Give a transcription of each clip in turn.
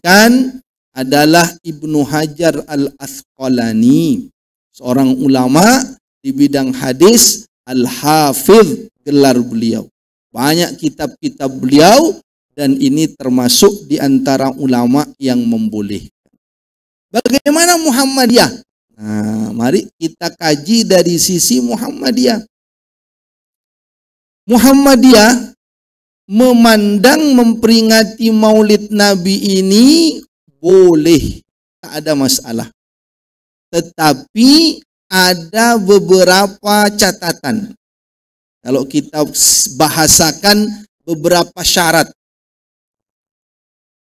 sampaikan adalah Ibnu Hajar Al-Asqalani, seorang ulama di bidang hadis, Al-Hafidh gelar beliau. Banyak kitab-kitab beliau dan ini termasuk di antara ulama yang membolehkan. Bagaimana Muhammadiyah? Nah, mari kita kaji dari sisi Muhammadiyah. Muhammadiyah memandang memperingati Maulid Nabi ini boleh, tak ada masalah. Tetapi ada beberapa catatan. Kalau kita bahasakan beberapa syarat.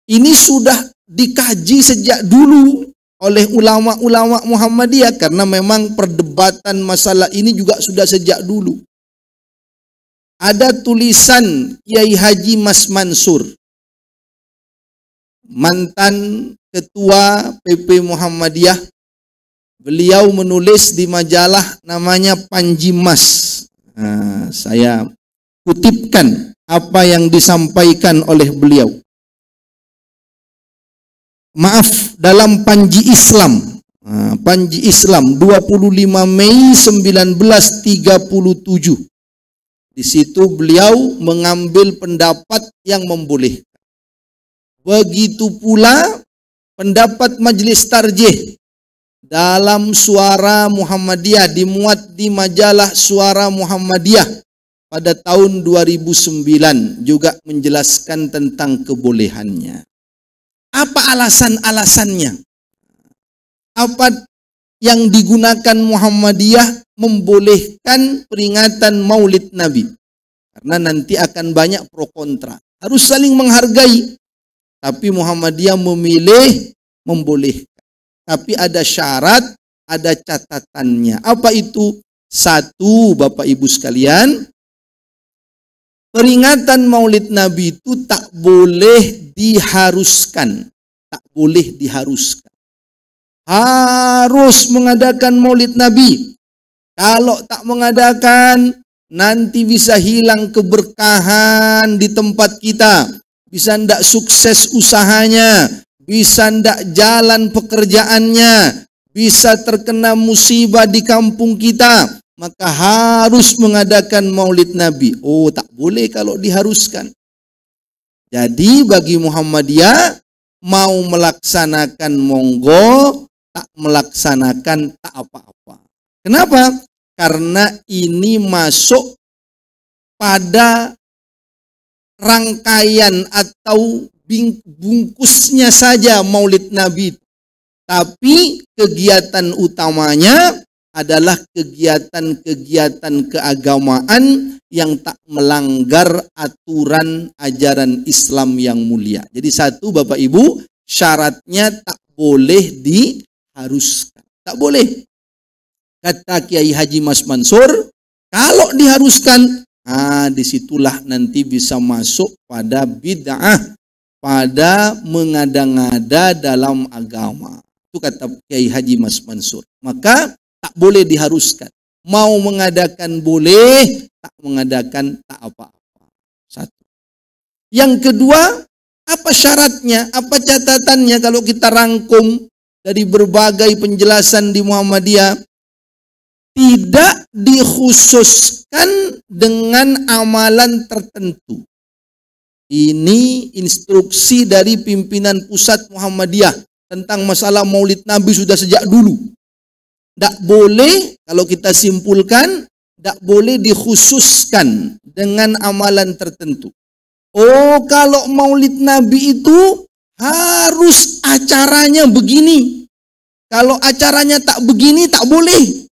Ini sudah dikaji sejak dulu oleh ulama-ulama Muhammadiyah karena memang perdebatan masalah ini juga sudah sejak dulu. Ada tulisan Kiai Haji Mas Mansur, mantan ketua PP Muhammadiyah. Beliau menulis di majalah namanya Panji Mas. Nah, saya kutipkan apa yang disampaikan oleh beliau. Maaf, dalam Panji Islam. Nah, Panji Islam 25 Mei 1937. Di situ beliau mengambil pendapat yang membolehkan. Begitu pula pendapat Majelis Tarjih dalam Suara Muhammadiyah, dimuat di majalah Suara Muhammadiyah pada tahun 2009, juga menjelaskan tentang kebolehannya. Apa alasan-alasannya? Apa yang digunakan Muhammadiyah membolehkan peringatan Maulid Nabi? Karena nanti akan banyak pro kontra. Harus saling menghargai. Tapi Muhammadiyah memilih membolehkan. Tapi ada syarat, ada catatannya. Apa itu? Satu, Bapak Ibu sekalian, peringatan Maulid Nabi itu tak boleh diharuskan. Tak boleh diharuskan. Harus mengadakan Maulid Nabi. Kalau tak mengadakan, nanti bisa hilang keberkahan di tempat kita. Bisa ndak sukses usahanya. Bisa ndak jalan pekerjaannya. Bisa terkena musibah di kampung kita. Maka harus mengadakan Maulid Nabi. Oh, tak boleh kalau diharuskan. Jadi bagi Muhammadiyah, mau melaksanakan monggo, tak melaksanakan tak apa-apa. Kenapa? Karena ini masuk pada rangkaian atau bungkusnya saja Maulid Nabi. Tapi kegiatan utamanya adalah kegiatan-kegiatan keagamaan yang tak melanggar aturan ajaran Islam yang mulia. Jadi satu, Bapak Ibu, syaratnya tak boleh diharuskan. Tak boleh. Kata Kiai Haji Mas Mansur, kalau diharuskan, disitulah nanti bisa masuk pada bid'ah, pada mengada-ngada dalam agama. Itu kata Kiai Haji Mas Mansur. Maka tak boleh diharuskan. Mau mengadakan boleh, tak mengadakan tak apa-apa. Satu. Yang kedua, apa syaratnya? Apa catatannya kalau kita rangkum dari berbagai penjelasan di Muhammadiyah? Tidak dikhususkan dengan amalan tertentu. Ini instruksi dari pimpinan pusat Muhammadiyah tentang masalah Maulid Nabi sudah sejak dulu. Tidak boleh, kalau kita simpulkan, tidak boleh dikhususkan dengan amalan tertentu. Oh, kalau Maulid Nabi itu harus acaranya begini. Kalau acaranya tak begini, tak boleh.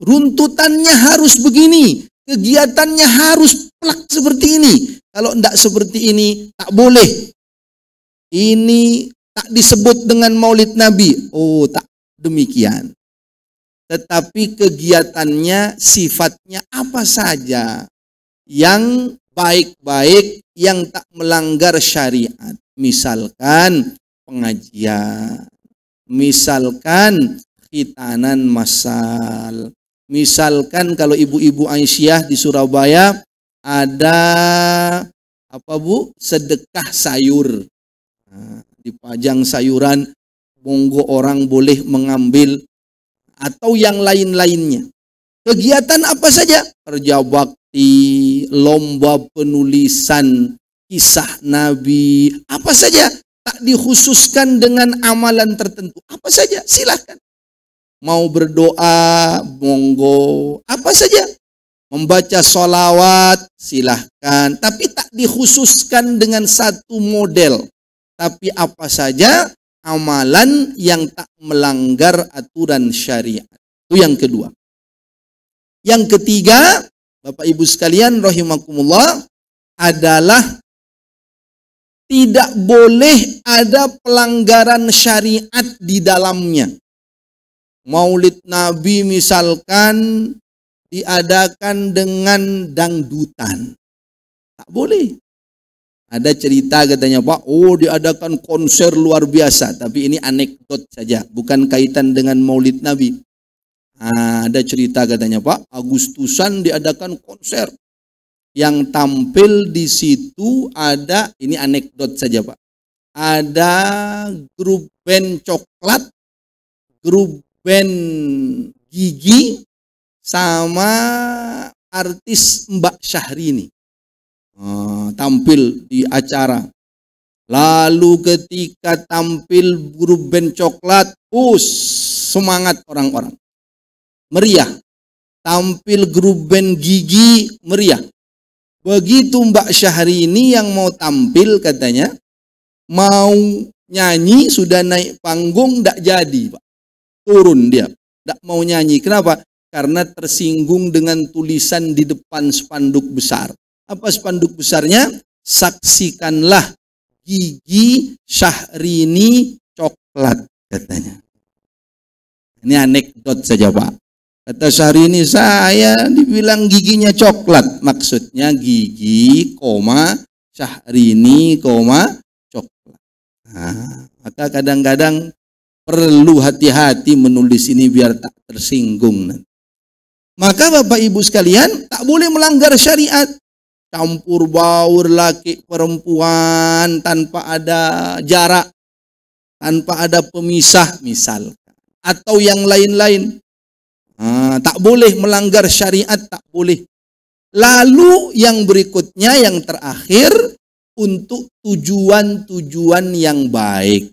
Runtutannya harus begini. Kegiatannya harus plak seperti ini. Kalau tidak seperti ini, tak boleh. Ini tak disebut dengan Maulid Nabi. Oh, tak demikian. Tetapi kegiatannya sifatnya apa saja yang baik-baik, yang tak melanggar syariat. Misalkan pengajian, misalkan khitanan massal, misalkan kalau ibu-ibu Aisyah di Surabaya ada apa Bu? Sedekah sayur. dipajang sayuran, monggo orang boleh mengambil, atau yang lain-lainnya. Kegiatan apa saja? Kerja bakti, lomba penulisan kisah Nabi, apa saja. Tak dikhususkan dengan amalan tertentu. Apa saja, silahkan. Mau berdoa, monggo, apa saja. Membaca sholawat, silahkan. Tapi tak dikhususkan dengan satu model. Tapi apa saja amalan yang tak melanggar aturan syariat. Itu yang kedua. Yang ketiga, Bapak Ibu sekalian rahimakumullah, adalah tidak boleh ada pelanggaran syariat di dalamnya. Maulid Nabi misalkan diadakan dengan dangdutan. Tak boleh. Ada cerita katanya, Pak, diadakan konser luar biasa. Tapi ini anekdot saja, bukan kaitan dengan Maulid Nabi. Ada cerita katanya, Pak, Agustusan diadakan konser. Yang tampil di situ ada, ini anekdot saja Pak, ada grup band coklat, grup band Gigi, sama artis Mbak Syahrini tampil di acara. Lalu ketika tampil grup band coklat, semangat orang-orang, meriah. Tampil grup band Gigi, meriah. Begitu Mbak Syahrini yang mau tampil katanya, mau nyanyi, sudah naik panggung, tidak jadi Pak. Turun dia, tidak mau nyanyi. Kenapa? Karena tersinggung dengan tulisan di depan spanduk besar. Apa spanduk besarnya? Saksikanlah Gigi Syahrini coklat katanya. Ini anekdot saja Pak. Kata Syahrini, saya dibilang giginya coklat. Maksudnya gigi, Syahrini, coklat. Maka kadang-kadang perlu hati-hati menulis ini biar tak tersinggung. Maka Bapak Ibu sekalian, tak boleh melanggar syariat. Campur baur laki perempuan tanpa ada jarak, tanpa ada pemisah misalkan. Atau yang lain-lain. Tak boleh melanggar syariat, tak boleh. Lalu yang berikutnya, yang terakhir, untuk tujuan-tujuan yang baik,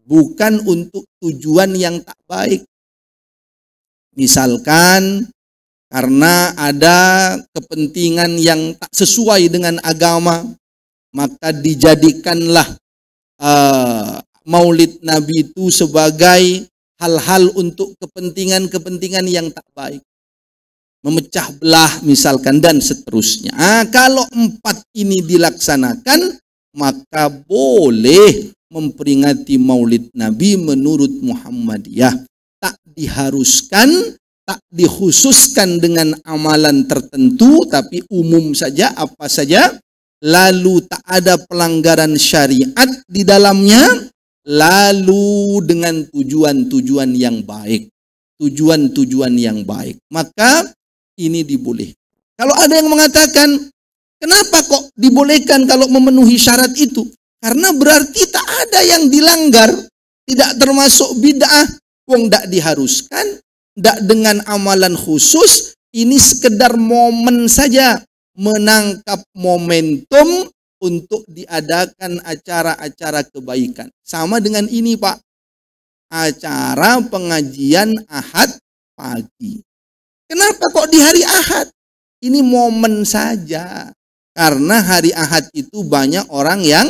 bukan untuk tujuan yang tak baik. Misalkan karena ada kepentingan yang tak sesuai dengan agama, maka dijadikanlah Maulid Nabi itu sebagai hal-hal untuk kepentingan-kepentingan yang tak baik, memecah belah misalkan, dan seterusnya. Kalau 4 ini dilaksanakan, maka boleh memperingati Maulid Nabi menurut Muhammadiyah. Tak diharuskan, tak dikhususkan dengan amalan tertentu, tapi umum saja, apa saja. Lalu tak ada pelanggaran syariat di dalamnya. Lalu dengan tujuan-tujuan yang baik, tujuan-tujuan yang baik, maka ini diboleh. Kalau ada yang mengatakan, kenapa kok dibolehkan kalau memenuhi syarat itu? Karena berarti tak ada yang dilanggar, tidak termasuk bid'ah, wong tidak diharuskan, tidak dengan amalan khusus. Ini sekedar momen saja, menangkap momentum untuk diadakan acara-acara kebaikan. Sama dengan ini Pak, acara pengajian Ahad pagi. Kenapa kok di hari Ahad? Ini momen saja. Karena hari Ahad itu banyak orang yang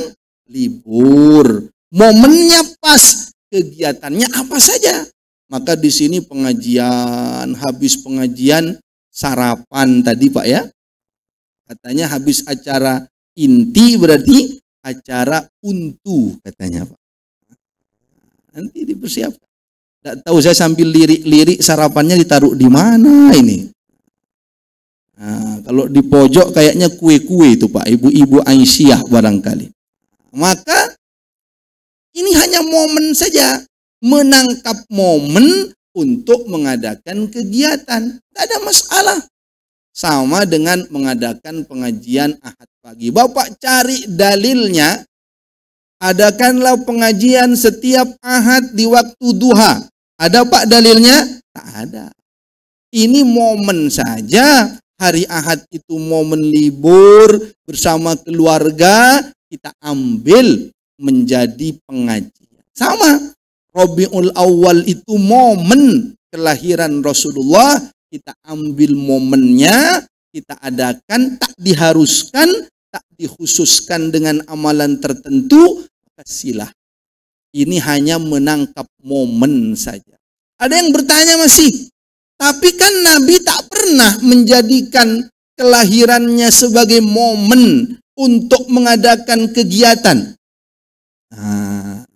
libur. Momennya pas, kegiatannya apa saja. Maka di sini pengajian, habis pengajian sarapan tadi Pak ya. Katanya habis acara inti berarti acara untu katanya Pak. Nanti dipersiapkan. Tidak tahu, saya sambil lirik-lirik sarapannya ditaruh di mana ini. Kalau di pojok kayaknya kue-kue itu Pak, ibu-ibu Aisyah barangkali. Maka ini hanya momen saja, menangkap momen untuk mengadakan kegiatan. Tidak ada masalah. Sama dengan mengadakan pengajian Ahad pagi. Bapak cari dalilnya, adakanlah pengajian setiap Ahad di waktu duha. Ada Pak dalilnya? Tak ada. Ini momen saja. Hari Ahad itu momen libur bersama keluarga, kita ambil menjadi pengajian. Sama, Rabiul Awal itu momen kelahiran Rasulullah, kita ambil momennya, kita adakan, tak diharuskan, tak dikhususkan dengan amalan tertentu, silah. Ini hanya menangkap momen saja. Ada yang bertanya masih, tapi kan Nabi tak pernah menjadikan kelahirannya sebagai momen untuk mengadakan kegiatan. Nah,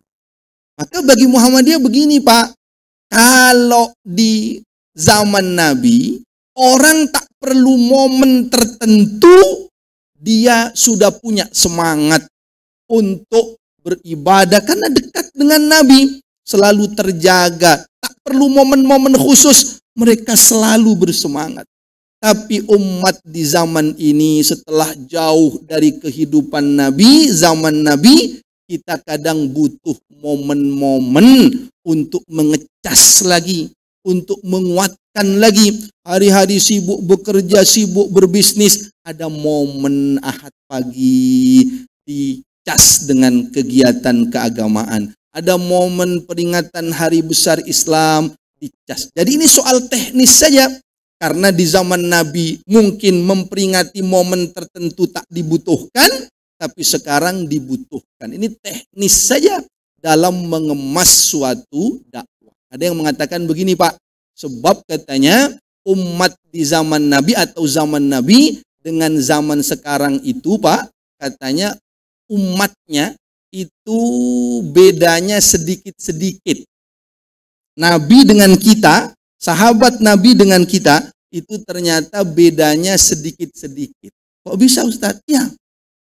maka bagi Muhammadiyah begini Pak, kalau di zaman Nabi, orang tak perlu momen tertentu, dia sudah punya semangat untuk beribadah karena dekat dengan Nabi, selalu terjaga, tak perlu momen-momen khusus, mereka selalu bersemangat. Tapi umat di zaman ini setelah jauh dari kehidupan Nabi, zaman Nabi, kita kadang butuh momen-momen untuk mengecas lagi, untuk menguatkan lagi. Hari-hari sibuk bekerja, sibuk berbisnis, ada momen Ahad pagi dicas dengan kegiatan keagamaan. Ada momen peringatan hari besar Islam dicas. Jadi ini soal teknis saja. Karena di zaman Nabi mungkin memperingati momen tertentu tak dibutuhkan, tapi sekarang dibutuhkan. Ini teknis saja dalam mengemas suatu dakwah. Ada yang mengatakan begini Pak, sebab katanya umat di zaman Nabi atau zaman Nabi dengan zaman sekarang itu Pak, katanya umatnya itu bedanya sedikit-sedikit. Nabi dengan kita, sahabat Nabi dengan kita, itu ternyata bedanya sedikit-sedikit. Kok bisa Ustadz? Ya,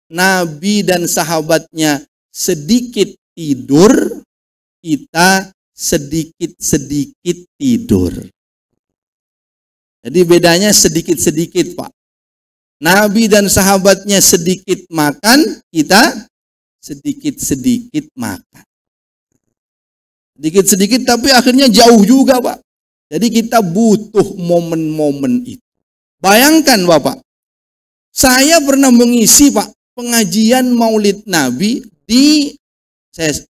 Nabi dan sahabatnya sedikit tidur, kita sedikit-sedikit tidur. Jadi bedanya sedikit-sedikit Pak. Nabi dan sahabatnya sedikit makan, kita sedikit-sedikit makan. Sedikit-sedikit tapi akhirnya jauh juga Pak. Jadi kita butuh momen-momen itu. Bayangkan Bapak, saya pernah mengisi Pak pengajian Maulid Nabi di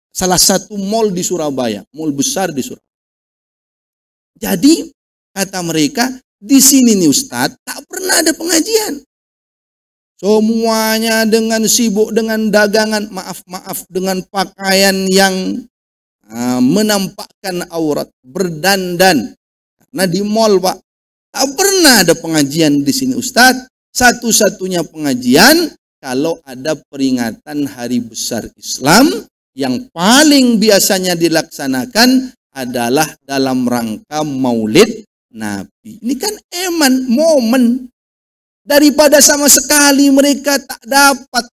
salah satu mall di Surabaya, mall besar di Surabaya. Jadi kata mereka, di sini nih Ustadz tak pernah ada pengajian. Semuanya dengan sibuk dengan dagangan, maaf dengan pakaian yang menampakkan aurat, berdandan. Karena di mall Pak, tak pernah ada pengajian di sini Ustadz. Satu-satunya pengajian kalau ada peringatan hari besar Islam yang paling biasanya dilaksanakan adalah dalam rangka Maulid Nabi. Ini kan momen. Daripada sama sekali mereka tak dapat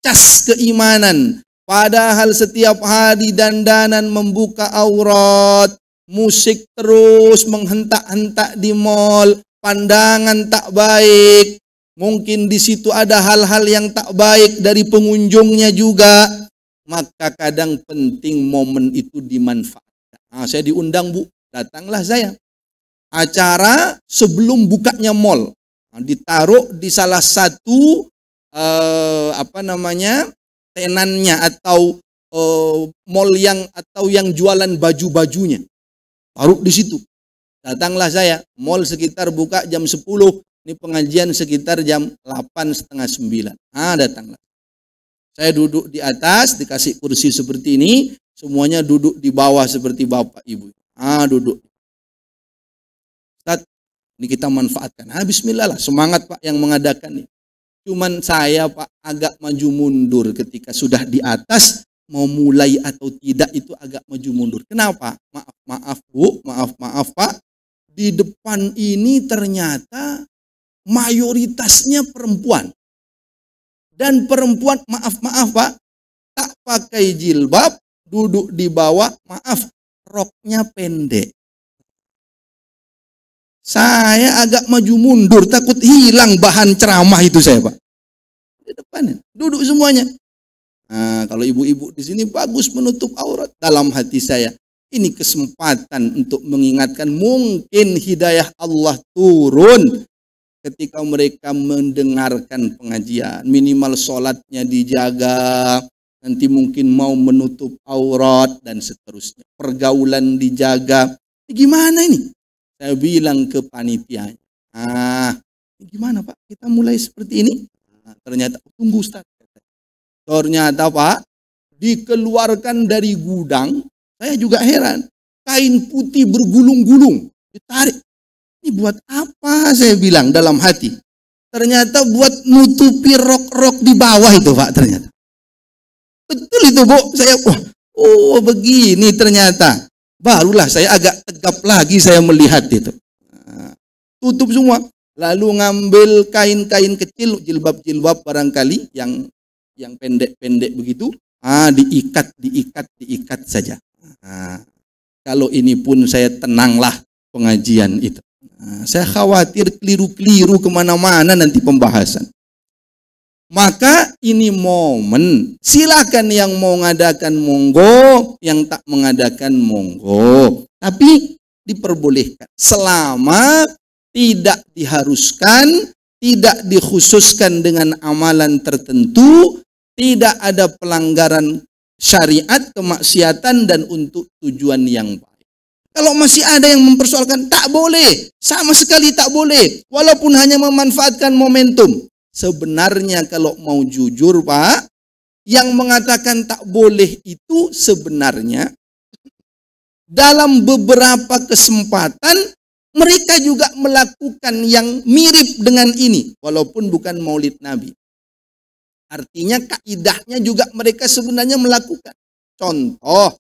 cas keimanan. Padahal setiap hari dandanan membuka aurat, musik terus menghentak-hentak di mall, pandangan tak baik. Mungkin di situ ada hal-hal yang tak baik dari pengunjungnya juga. Maka kadang penting momen itu dimanfaatkan. Nah, saya diundang Bu, datanglah saya. Acara sebelum bukanya mall. Nah, ditaruh di salah satu tenannya atau mall yang jualan baju-bajunya. Taruh di situ. Datanglah saya. Mall sekitar buka jam 10. Ini pengajian sekitar jam 8:30, 9. Datanglah. Saya duduk di atas, dikasih kursi seperti ini. Semuanya duduk di bawah seperti Bapak Ibu. Duduk. Ustaz, ini kita manfaatkan. Bismillah lah. Semangat Pak yang mengadakan ini. Cuman saya Pak agak maju mundur ketika sudah di atas, mau mulai atau tidak itu agak maju mundur. Kenapa? Maaf Bu, maaf Pak. Di depan ini ternyata mayoritasnya perempuan. Dan perempuan, maaf Pak, tak pakai jilbab, duduk di bawah, roknya pendek. Saya agak maju mundur, takut hilang bahan ceramah itu saya Pak. Di depan, duduk semuanya. Nah, kalau ibu-ibu di sini bagus menutup aurat. Dalam hati saya, ini kesempatan untuk mengingatkan, mungkin hidayah Allah turun ketika mereka mendengarkan pengajian. Minimal sholatnya dijaga, nanti mungkin mau menutup aurat dan seterusnya. Pergaulan dijaga. Gimana ini? Saya bilang ke panitianya, gimana Pak, kita mulai seperti ini? Nah, ternyata, tunggu Ustaz. Ternyata Pak, dikeluarkan dari gudang, saya juga heran. Kain putih bergulung-gulung, ditarik. Ini buat apa, saya bilang dalam hati. Ternyata buat nutupi rok-rok di bawah itu Pak, ternyata. Betul itu Bu, saya, oh begini ternyata. Barulah saya agak tegap lagi saya melihat itu. Nah, tutup semua. Lalu ngambil kain-kain kecil, jilbab-jilbab barangkali yang pendek-pendek begitu, diikat saja. Nah, kalau ini pun saya tenanglah pengajian itu. Nah, saya khawatir keliru-keliru kemana-mana nanti pembahasan. Maka ini momen, silakan yang mau ngadakan monggo, yang tak mengadakan monggo. Tapi diperbolehkan selama tidak diharuskan, tidak dikhususkan dengan amalan tertentu, tidak ada pelanggaran syariat, kemaksiatan, dan untuk tujuan yang baik. Kalau masih ada yang mempersoalkan, tak boleh, sama sekali tak boleh, walaupun hanya memanfaatkan momentum. Sebenarnya kalau mau jujur Pak, yang mengatakan tak boleh itu sebenarnya dalam beberapa kesempatan mereka juga melakukan yang mirip dengan ini, walaupun bukan maulid Nabi. Artinya kaidahnya juga mereka sebenarnya melakukan. Contoh,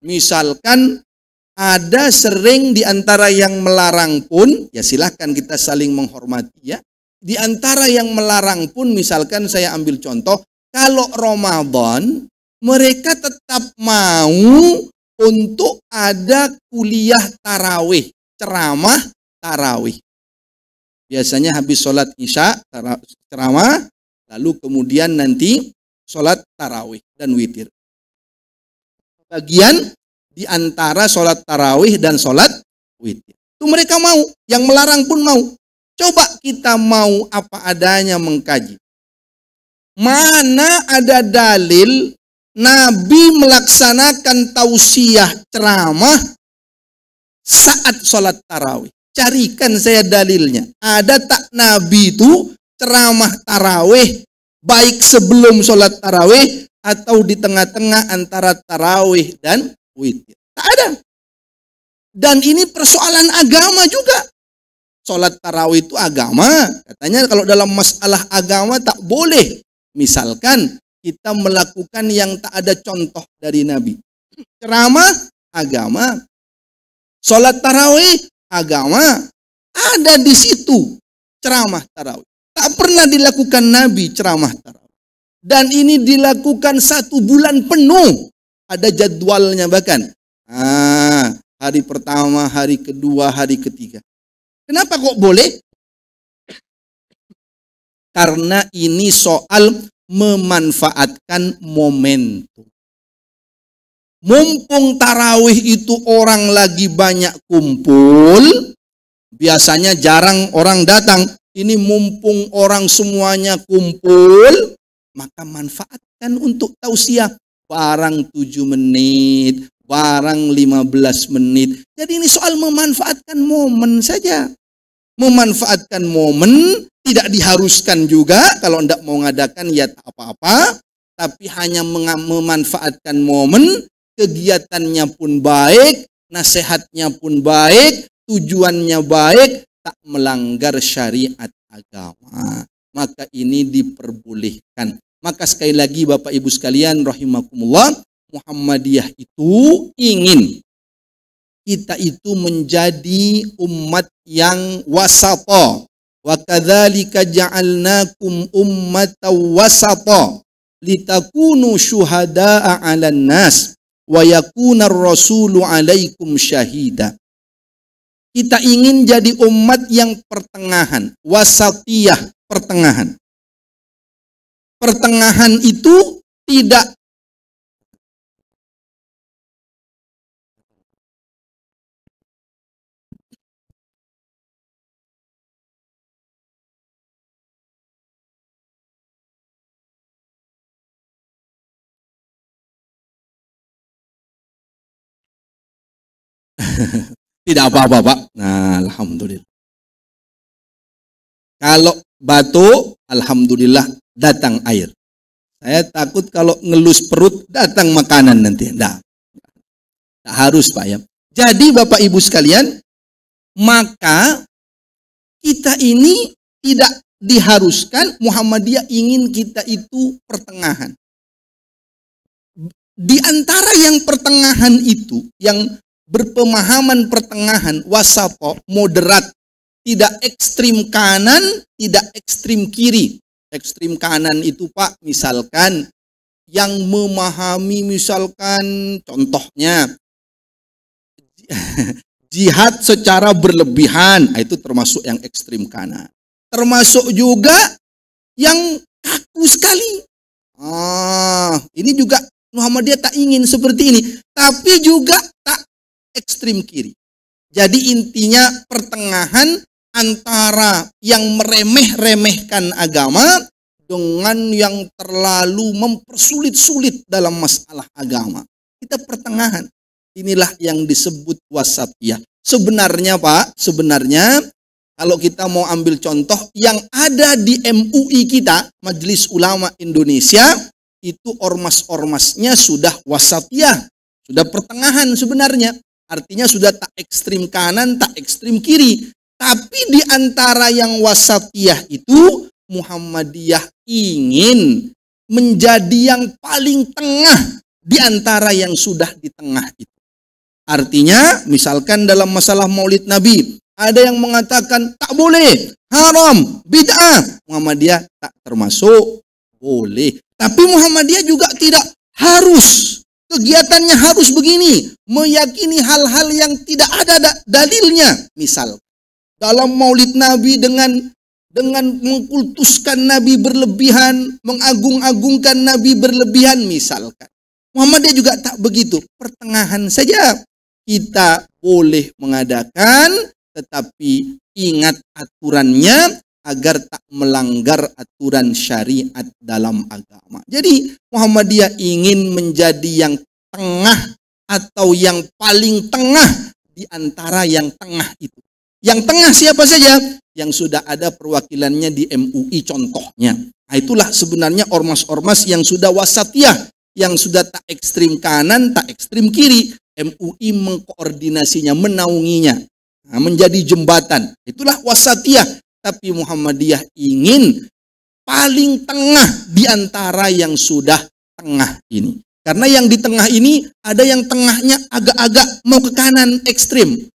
misalkan ada sering di antara yang melarang pun, ya silakan kita saling menghormati ya. Di antara yang melarang pun, misalkan saya ambil contoh, kalau Ramadan mereka tetap mau untuk ada kuliah tarawih, ceramah tarawih. Biasanya habis sholat isya ceramah, lalu kemudian nanti sholat tarawih dan witir. Bagian di antara sholat tarawih dan sholat witir. Itu mereka mau, yang melarang pun mau. Coba kita mau apa adanya mengkaji. Mana ada dalil Nabi melaksanakan tausiah ceramah saat sholat tarawih? Carikan saya dalilnya. Ada tak Nabi itu ceramah tarawih baik sebelum sholat tarawih atau di tengah-tengah antara tarawih dan witir? Tak ada. Dan ini persoalan agama juga. Sholat tarawih itu agama. Katanya kalau dalam masalah agama tak boleh. Misalkan kita melakukan yang tak ada contoh dari Nabi. Ceramah agama. Sholat tarawih agama. Ada di situ ceramah tarawih. Tak pernah dilakukan Nabi ceramah tarawih. Dan ini dilakukan 1 bulan penuh. Ada jadwalnya bahkan. Hari pertama, hari kedua, hari ketiga. Kenapa kok boleh? Karena ini soal memanfaatkan momentum. Mumpung tarawih itu orang lagi banyak kumpul, biasanya jarang orang datang. Ini mumpung orang semuanya kumpul, maka manfaatkan untuk tausiah. Barang 7 menit, barang 15 menit. Jadi ini soal memanfaatkan momen saja. Memanfaatkan momen, tidak diharuskan juga. Kalau tidak mau ngadakan ya tak apa-apa. Tapi hanya memanfaatkan momen, kegiatannya pun baik, nasihatnya pun baik, tujuannya baik, tak melanggar syariat agama. Maka ini diperbolehkan. Maka sekali lagi Bapak Ibu sekalian rahimakumullah, Muhammadiyah itu ingin kita itu menjadi umat yang wasata. Wa kadzalika ja'alnakum ummatan wasata litakunu syuhada'a 'alan nas wa yakuna ar-rasulu 'alaikum syahida. Kita ingin jadi umat yang pertengahan, wasatiyah, pertengahan. Pertengahan itu tidak tidak apa-apa, Pak. Nah, alhamdulillah. Kalau batuk, alhamdulillah datang air. Saya takut kalau ngelus perut datang makanan nanti. Nah, tak harus, Pak ya. Jadi Bapak Ibu sekalian, maka kita ini tidak diharuskan, Muhammadiyah ingin kita itu pertengahan. Di antara yang pertengahan itu, yang berpemahaman pertengahan, wasato, moderat, tidak ekstrim kanan, tidak ekstrim kiri. Ekstrim kanan itu, Pak, misalkan yang memahami, misalkan contohnya jihad secara berlebihan, itu termasuk yang ekstrim kanan. Termasuk juga yang kaku sekali. Ini juga Muhammadiyah tak ingin seperti ini, tapi juga tak ekstrim kiri. Jadi intinya pertengahan antara yang meremeh-remehkan agama dengan yang terlalu mempersulit-sulit dalam masalah agama. Kita pertengahan. Inilah yang disebut wasatiyah. Sebenarnya, Pak, kalau kita mau ambil contoh yang ada di MUI kita, Majelis Ulama Indonesia, itu ormas-ormasnya sudah wasatiyah, sudah pertengahan sebenarnya. Artinya sudah tak ekstrim kanan, tak ekstrim kiri. Tapi di antara yang wasatiyah itu, Muhammadiyah ingin menjadi yang paling tengah di antara yang sudah di tengah itu. Artinya, misalkan dalam masalah Maulid Nabi, ada yang mengatakan tak boleh, haram, bid'ah. Muhammadiyah tak termasuk, boleh. Tapi Muhammadiyah juga tidak harus, kegiatannya harus begini, meyakini hal-hal yang tidak ada dalilnya. Misal, dalam Maulid Nabi dengan mengkultuskan Nabi berlebihan, mengagung-agungkan Nabi berlebihan misalkan. Muhammadiyah juga tak begitu, pertengahan saja. Kita boleh mengadakan, tetapi ingat aturannya agar tak melanggar aturan syariat dalam agama. Jadi Muhammadiyah ingin menjadi yang tengah atau yang paling tengah di antara yang tengah itu. Yang tengah siapa saja? Yang sudah ada perwakilannya di MUI contohnya. Nah, itulah sebenarnya ormas-ormas yang sudah wasatiyah, yang sudah tak ekstrim kanan, tak ekstrim kiri. MUI mengkoordinasinya, menaunginya, menjadi jembatan. Itulah wasatiyah. Tapi Muhammadiyah ingin paling tengah di antara yang sudah tengah ini. Karena yang di tengah ini ada yang tengahnya agak-agak mau ke kanan ekstrim.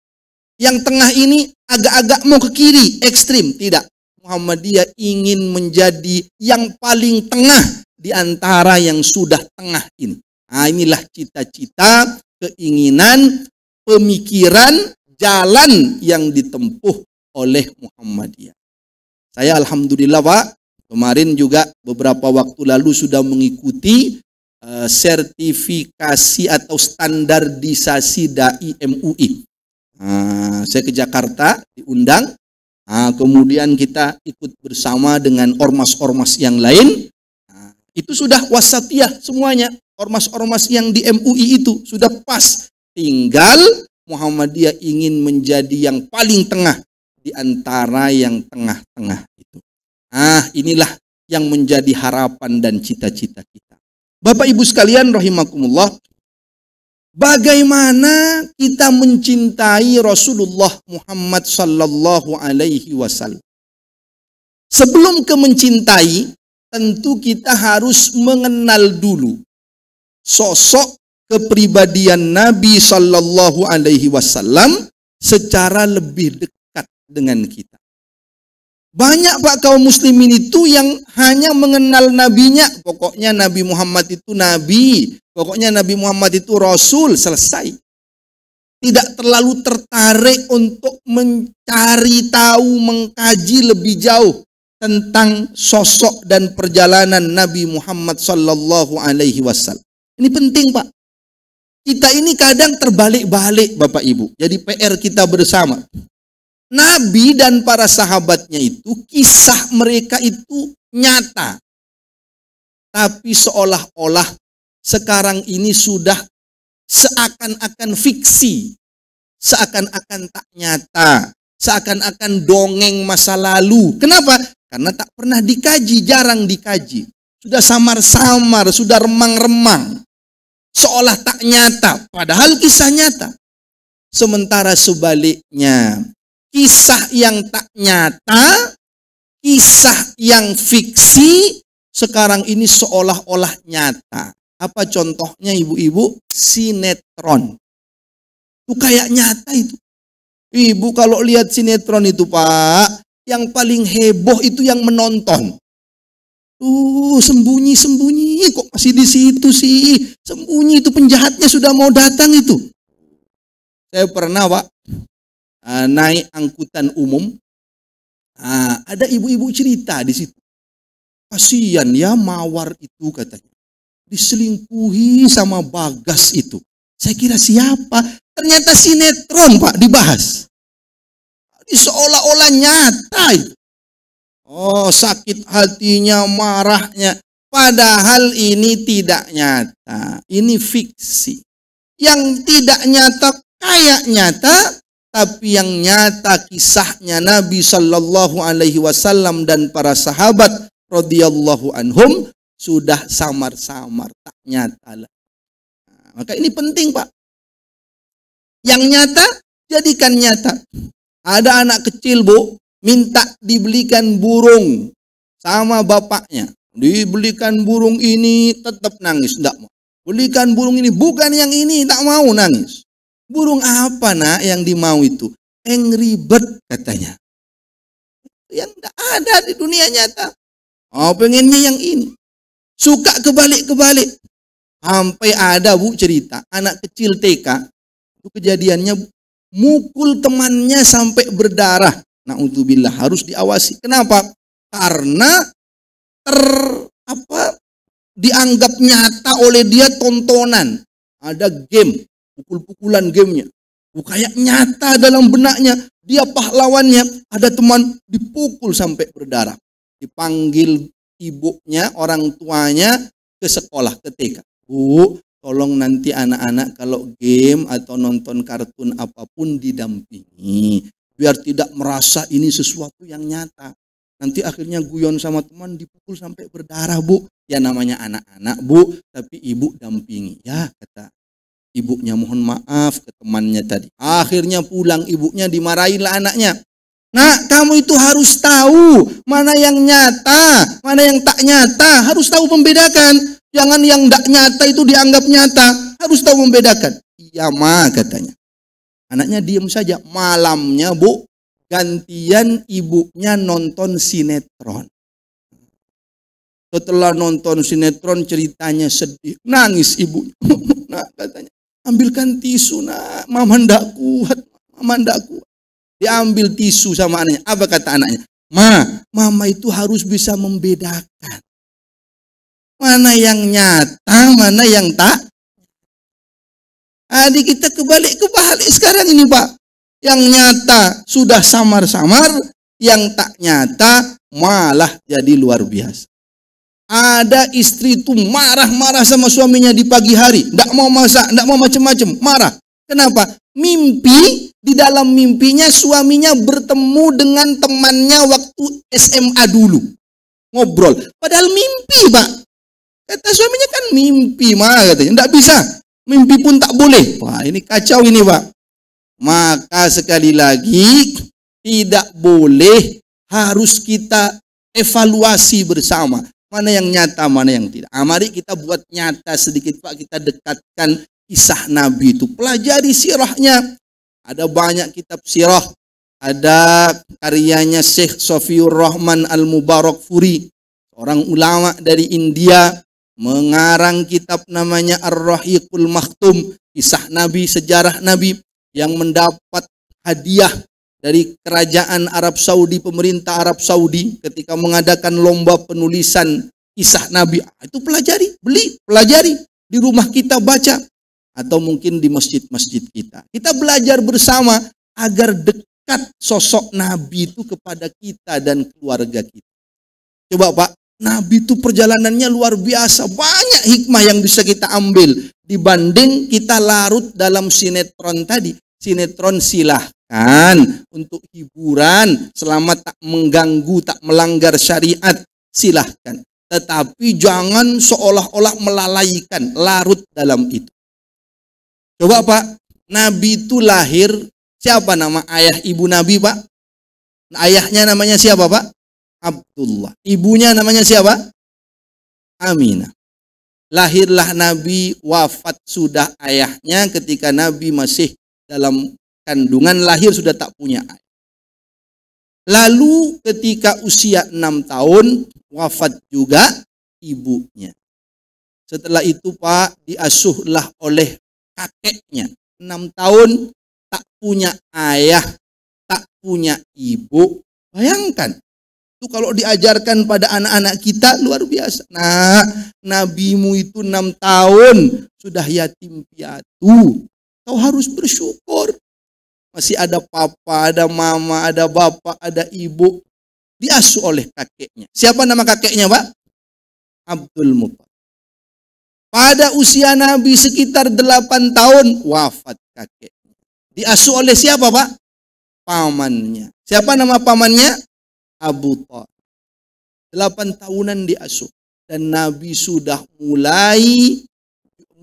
Yang tengah ini agak-agak mau ke kiri ekstrim. Tidak. Muhammadiyah ingin menjadi yang paling tengah di antara yang sudah tengah ini. Nah, inilah cita-cita, keinginan, pemikiran, jalan yang ditempuh oleh Muhammadiyah. Saya alhamdulillah, Pak, kemarin juga beberapa waktu lalu sudah mengikuti sertifikasi atau standarisasi dai MUI. Saya ke Jakarta diundang, kemudian kita ikut bersama dengan ormas-ormas yang lain. Itu sudah wasatiyah semuanya, ormas-ormas yang di MUI itu sudah pas. Tinggal Muhammadiyah ingin menjadi yang paling tengah di antara yang tengah-tengah itu. Inilah yang menjadi harapan dan cita-cita kita. Bapak Ibu sekalian rahimakumullah, bagaimana kita mencintai Rasulullah Muhammad sallallahu alaihi wasallam? Sebelum ke mencintai, tentu kita harus mengenal dulu sosok kepribadian Nabi sallallahu alaihi wasallam secara lebih dekat dengan kita. Banyak, Pak, kaum muslimin itu yang hanya mengenal nabinya, pokoknya Nabi Muhammad itu nabi, pokoknya Nabi Muhammad itu rasul, selesai. Tidak terlalu tertarik untuk mencari tahu, mengkaji lebih jauh tentang sosok dan perjalanan Nabi Muhammad sallallahu alaihi wasallam. Ini penting, Pak. Kita ini kadang terbalik-balik, Bapak Ibu. Jadi PR kita bersama. Nabi dan para sahabatnya itu, kisah mereka itu nyata. Tapi seolah-olah sekarang ini sudah seakan-akan fiksi. Seakan-akan tak nyata. Seakan-akan dongeng masa lalu. Kenapa? Karena tak pernah dikaji, jarang dikaji. Sudah samar-samar, sudah remang-remang. Seolah tak nyata, padahal kisah nyata. Sementara sebaliknya, kisah yang tak nyata, kisah yang fiksi, sekarang ini seolah-olah nyata. Apa contohnya ibu-ibu? Sinetron. Itu kayak nyata itu. Ibu kalau lihat sinetron itu, Pak, yang paling heboh itu yang menonton. Sembunyi-sembunyi kok masih di situ sih. Sembunyi, itu penjahatnya sudah mau datang itu. Saya pernah, Pak, naik angkutan umum. Ada ibu-ibu cerita di situ. Kasihan ya mawar itu katanya. Diselingkuhi sama Bagas itu. Saya kira siapa? Ternyata sinetron, Pak, dibahas. Seolah-olah nyata itu. Oh, sakit hatinya, marahnya. Padahal ini tidak nyata. Ini fiksi. Yang tidak nyata kayak nyata, tapi yang nyata kisahnya Nabi Shallallahu Alaihi Wasallam dan para sahabat radhiyallahu anhum sudah samar-samar, tak nyata lah. Maka ini penting, Pak. Yang nyata jadikan nyata. Ada anak kecil, Bu, minta dibelikan burung sama bapaknya. Dibelikan burung ini, tetap nangis, tidak mau. Belikan burung ini, bukan yang ini, tak mau, nangis. Burung apa, Nak, yang dimau itu? Angry Bird katanya. Yang tidak ada di dunia nyata. Oh, pengennya yang ini. Suka kebalik-kebalik. Sampai ada, Bu, cerita anak kecil TK itu kejadiannya mukul temannya sampai berdarah. Na'udzubillah, harus diawasi. Kenapa? Karena dianggap nyata oleh dia tontonan. Ada game, pukul-pukulan gamenya. Kayak nyata dalam benaknya. Dia pahlawannya. Ada teman dipukul sampai berdarah. Dipanggil ibunya, orang tuanya ke sekolah, ke TK. Bu, tolong nanti anak-anak kalau game atau nonton kartun apapun didampingi. Biar tidak merasa ini sesuatu yang nyata. Nanti akhirnya guyon sama teman dipukul sampai berdarah, Bu. Ya namanya anak-anak, Bu. Tapi ibu dampingi. Ya, kata ibunya, mohon maaf ke temannya tadi. Akhirnya pulang ibunya, dimarahinlah anaknya. Nak, kamu itu harus tahu mana yang nyata, mana yang tak nyata. Harus tahu membedakan. Jangan yang tak nyata itu dianggap nyata. Harus tahu membedakan. Iya, Ma, katanya. Anaknya diam saja. Malamnya, Bu, gantian ibunya nonton sinetron. Setelah nonton sinetron ceritanya sedih. Nangis ibunya. Nah, katanya, ambilkan tisu, Nak. Mama ndak kuat. Mama ndak kuat. Diambil tisu sama anaknya. Apa kata anaknya? Mama itu harus bisa membedakan. Mana yang nyata, mana yang tak. Adik kita kebalik sekarang ini, Pak. Yang nyata sudah samar-samar, yang tak nyata malah jadi luar biasa. Ada istri itu marah-marah sama suaminya di pagi hari. Tidak mau masak, tidak mau macam-macam. Marah. Kenapa? Mimpi, di dalam mimpinya suaminya bertemu dengan temannya waktu SMA dulu. Ngobrol. Padahal mimpi, Pak. Kata suaminya kan mimpi, katanya. Tidak bisa. Mimpi pun tak boleh. Wah, ini kacau ini, Pak. Maka sekali lagi, tidak boleh, harus kita evaluasi bersama. Mana yang nyata, mana yang tidak. Mari kita buat nyata sedikit, Pak. Kita dekatkan kisah Nabi itu. Pelajari sirahnya. Ada banyak kitab sirah. Ada karyanya Syekh Sofiur Rahman Al-Mubarakfuri. Seorang ulama dari India. Mengarang kitab namanya Ar-Rahiqul Makhtum. Kisah Nabi, sejarah Nabi. Yang mendapat hadiah dari kerajaan Arab Saudi, pemerintah Arab Saudi ketika mengadakan lomba penulisan kisah Nabi. Itu pelajari, beli, pelajari. Di rumah kita baca. Atau mungkin di masjid-masjid kita. Kita belajar bersama agar dekat sosok Nabi itu kepada kita dan keluarga kita. Coba Pak, Nabi itu perjalanannya luar biasa. Banyak hikmah yang bisa kita ambil. Dibanding kita larut dalam sinetron tadi. Sinetron silahkan untuk hiburan. Selama tak mengganggu, tak melanggar syariat. Silahkan. Tetapi jangan seolah-olah melalaikan. Larut dalam itu. Coba Pak, Nabi itu lahir. Siapa nama ayah ibu Nabi Pak? Ayahnya namanya siapa Pak? Abdullah. Ibunya namanya siapa? Aminah. Lahirlah Nabi, wafat sudah ayahnya ketika Nabi masih dalam kandungan, lahir sudah tak punya ayah. Lalu ketika usia 6 tahun, wafat juga ibunya. Setelah itu Pak, diasuhlah oleh kakeknya. 6 tahun, tak punya ayah, tak punya ibu. Bayangkan. Itu kalau diajarkan pada anak-anak kita luar biasa. Nah, nabimu itu 6 tahun sudah yatim piatu. Kau harus bersyukur. Masih ada papa, ada mama, ada bapak, ada ibu. Diasuh oleh kakeknya. Siapa nama kakeknya Pak? Abdul Muttalib. Pada usia Nabi sekitar 8 tahun wafat kakeknya. Diasuh oleh siapa Pak? Pamannya. Siapa nama pamannya? Abu Thalib. 8 tahunan diasuh. Dan Nabi sudah mulai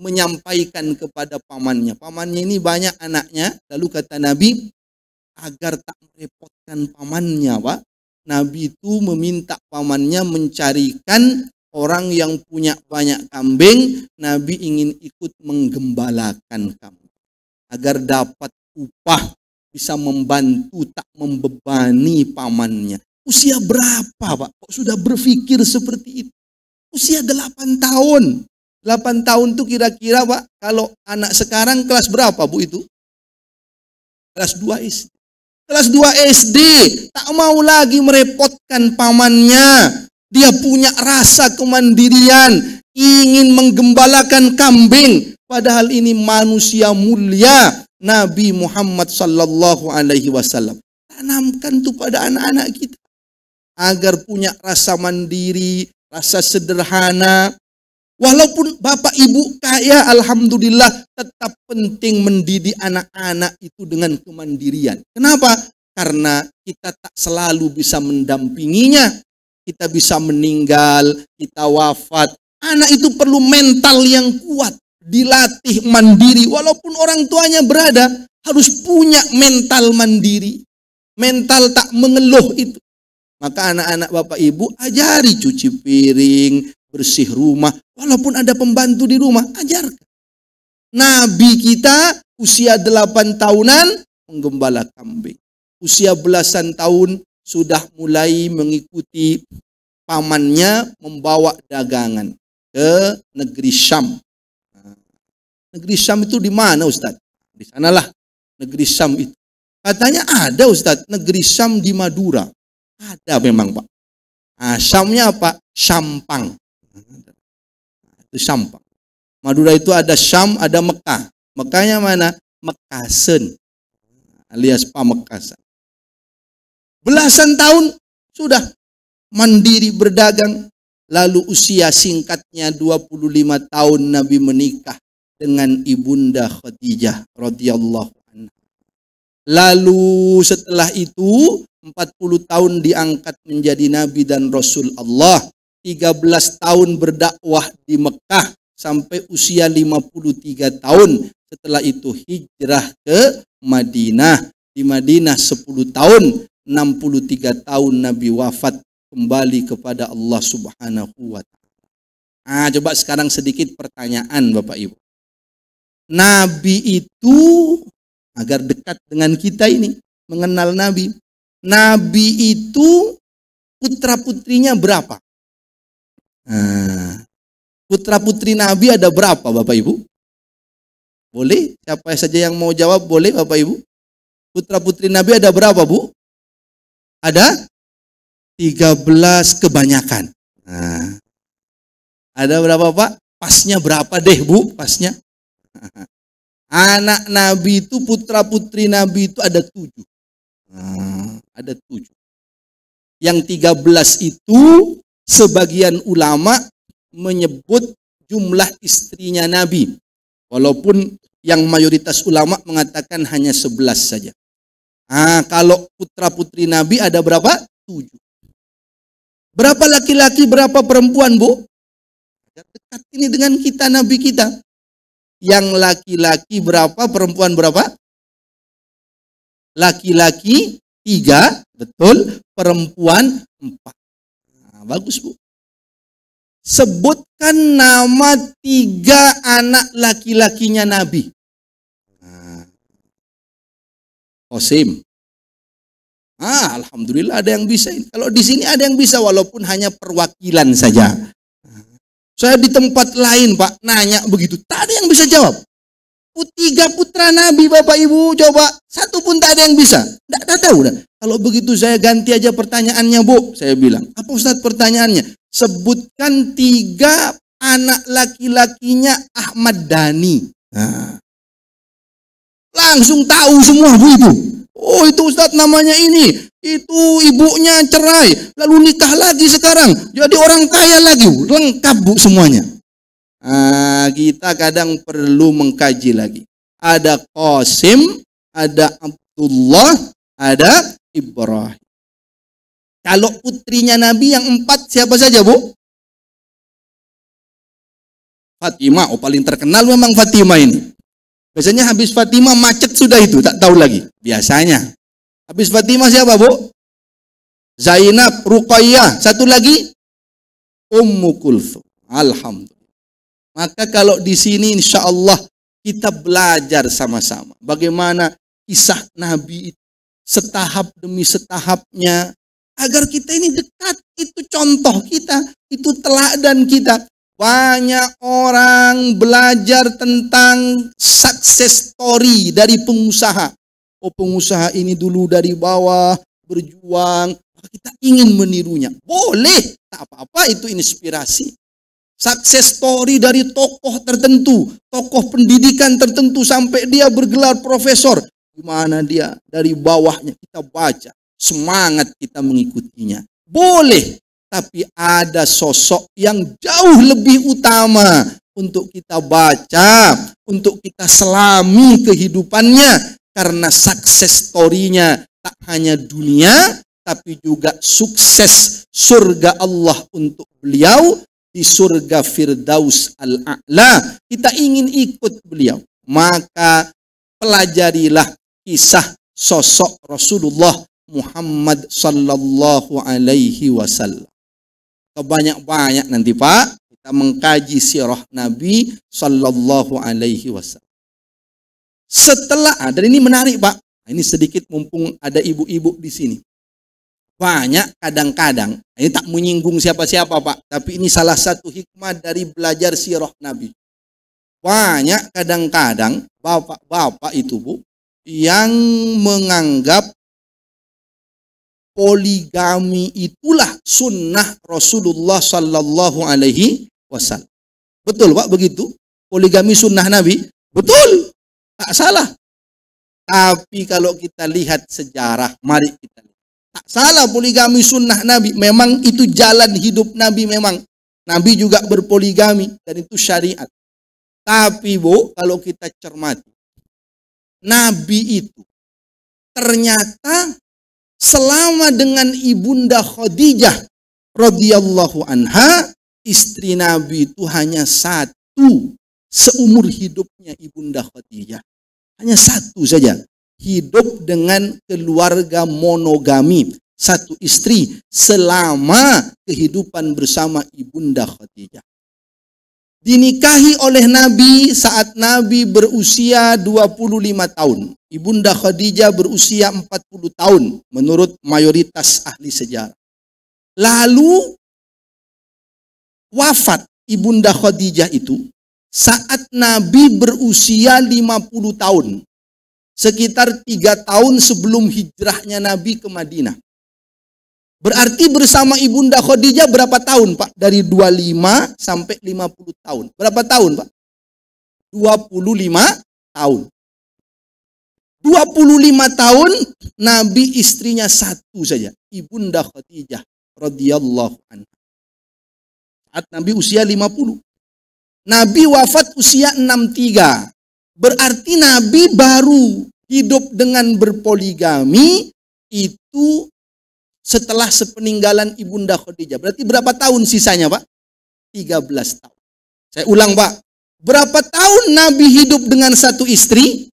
menyampaikan kepada pamannya. Pamannya ini banyak anaknya. Lalu kata Nabi, agar tak merepotkan pamannya Pak, Nabi itu meminta pamannya mencarikan orang yang punya banyak kambing. Nabi ingin ikut menggembalakan kambing. Agar dapat upah, bisa membantu, tak membebani pamannya. Usia berapa Pak? Kok sudah berpikir seperti itu? Usia 8 tahun. 8 tahun itu kira-kira Pak, kalau anak sekarang kelas berapa Bu itu? Kelas 2 SD. Kelas 2 SD. Tak mau lagi merepotkan pamannya. Dia punya rasa kemandirian. Ingin menggembalakan kambing. Padahal ini manusia mulia. Nabi Muhammad sallallahu alaihi wasallam. Tanamkan itu pada anak-anak kita. Agar punya rasa mandiri, rasa sederhana. Walaupun bapak ibu kaya, alhamdulillah, tetap penting mendidik anak-anak itu dengan kemandirian. Kenapa? Karena kita tak selalu bisa mendampinginya. Kita bisa meninggal, kita wafat. Anak itu perlu mental yang kuat, dilatih mandiri. Walaupun orang tuanya berada, harus punya mental mandiri. Mental tak mengeluh itu. Maka anak-anak bapak ibu ajari cuci piring, bersih rumah. Walaupun ada pembantu di rumah, ajarkan. Nabi kita usia 8 tahunan menggembala kambing. Usia belasan tahun sudah mulai mengikuti pamannya membawa dagangan ke negeri Syam. Negeri Syam itu di mana Ustaz? Di sanalah negeri Syam itu. Katanya ada Ustaz, negeri Syam di Madura. Ada memang Pak. Nah, Syamnya apa? Syampang. Itu Syampang. Madura itu ada Syam, ada Mekah. Mekahnya mana? Mekasen. Alias Pamekasan. Belasan tahun sudah mandiri berdagang. Lalu usia singkatnya 25 tahun Nabi menikah dengan ibunda Khadijah radhiyallahu anha. Lalu setelah itu 40 tahun diangkat menjadi Nabi dan Rasul Allah. 13 tahun berdakwah di Mekah sampai usia 53 tahun. Setelah itu hijrah ke Madinah. Di Madinah 10 tahun, 63 tahun Nabi wafat kembali kepada Allah Subhanahu wa ta'ala. Nah, coba sekarang sedikit pertanyaan Bapak Ibu. Nabi itu agar dekat dengan kita ini, mengenal Nabi. Nabi itu putra-putrinya berapa? Nah, putra-putri Nabi ada berapa Bapak Ibu? Boleh? Siapa saja yang mau jawab boleh Bapak Ibu? Putra-putri Nabi ada berapa, Bu? Ada 13 kebanyakan. Nah, ada berapa, Pak? Pasnya berapa deh, Bu? Pasnya. Anak Nabi itu, putra-putri Nabi itu ada 7. Nah, ada 7. Yang 13 itu sebagian ulama menyebut jumlah istrinya Nabi. Walaupun yang mayoritas ulama mengatakan hanya 11 saja. Kalau putra-putri Nabi ada berapa? 7. Berapa laki-laki, berapa perempuan, Bu? Dekat ini dengan kita, Nabi kita. Yang laki-laki berapa, perempuan berapa? Laki-laki 3, betul. Perempuan 4. Bagus, Bu. Sebutkan nama 3 anak laki-lakinya Nabi. Qasim. Alhamdulillah ada yang bisa. Kalau di sini ada yang bisa walaupun hanya perwakilan saja. Saya di tempat lain, Pak, nanya begitu. Tak ada yang bisa jawab. 3 putra Nabi, Bapak Ibu, coba. Satu pun tak ada yang bisa. Tak tahu dah. Kalau begitu saya ganti aja pertanyaannya, Bu. Saya bilang, apa Ustaz pertanyaannya? Sebutkan 3 anak laki-lakinya Ahmad Dhani. Langsung tahu semua, Bu, itu. Oh, itu Ustaz namanya ini. Itu ibunya cerai. Lalu nikah lagi sekarang. Jadi orang kaya lagi. Lengkap, Bu, semuanya. Kita kadang perlu mengkaji lagi. Ada Qasim, ada Abdullah, ada Ibrahim. Kalau putrinya Nabi yang 4 siapa saja, Bu? Fatimah. Oh, paling terkenal memang Fatimah ini. Biasanya habis Fatimah macet sudah itu, tak tahu lagi. Biasanya. Habis Fatimah siapa, Bu? Zainab, Ruqayyah. Satu lagi Ummu Kulthum. Alhamdulillah. Maka kalau di sini insya Allah kita belajar sama-sama bagaimana kisah Nabi itu setahap demi setahapnya agar kita ini dekat. Itu contoh kita, itu teladan kita. Banyak orang belajar tentang success story dari pengusaha. Oh, pengusaha ini dulu dari bawah berjuang, kita ingin menirunya. Boleh, tak apa-apa, itu inspirasi. Success story dari tokoh tertentu, tokoh pendidikan tertentu sampai dia bergelar profesor. Gimana dia dari bawahnya kita baca, semangat kita mengikutinya. Boleh. Tapi ada sosok yang jauh lebih utama untuk kita baca, untuk kita selami kehidupannya. Karena sukses story-nya tak hanya dunia, tapi juga sukses surga Allah untuk beliau di surga Firdaus Al-A'la. Kita ingin ikut beliau. Maka pelajarilah kisah sosok Rasulullah Muhammad sallallahu alaihi wasallam. Banyak-banyak nanti, Pak, kita mengkaji sirah Nabi sallallahu alaihi wasallam. Setelah, dan ini menarik, Pak. Ini sedikit mumpung ada ibu-ibu di sini. Banyak kadang-kadang, ini tak menyinggung siapa-siapa, Pak, tapi ini salah satu hikmah dari belajar sirah Nabi. Banyak kadang-kadang bapak-bapak itu, Bu, yang menganggap poligami itulah sunnah Rasulullah sallallahu alaihi wasallam. Betul, Pak, begitu? Poligami sunnah Nabi? Betul, tak salah. Tapi kalau kita lihat sejarah, mari kita lihat. Tak salah poligami sunnah Nabi. Memang itu jalan hidup Nabi memang. Nabi juga berpoligami dan itu syariat. Tapi, Bu, kalau kita cermati, Nabi itu ternyata selama dengan Ibunda Khadijah radhiyallahu anha, istri Nabi itu hanya 1 seumur hidupnya. Ibunda Khadijah hanya 1 saja, hidup dengan keluarga monogami, 1 istri selama kehidupan bersama Ibunda Khadijah. Dinikahi oleh Nabi saat Nabi berusia 25 tahun. Ibunda Khadijah berusia 40 tahun menurut mayoritas ahli sejarah. Lalu wafat Ibunda Khadijah itu saat Nabi berusia 50 tahun. sekitar 3 tahun sebelum hijrahnya Nabi ke Madinah. Berarti bersama Ibunda Khadijah berapa tahun, Pak? Dari 25 sampai 50 tahun. Berapa tahun, Pak? 25 tahun. 25 tahun Nabi istrinya satu saja, Ibunda Khadijah radhiyallahu anha. Saat Nabi usia 50. Nabi wafat usia 63. Berarti Nabi baru hidup dengan berpoligami itu setelah sepeninggalan Ibunda Khadijah. Berarti berapa tahun sisanya, Pak? 13 tahun. Saya ulang, Pak. Berapa tahun Nabi hidup dengan satu istri?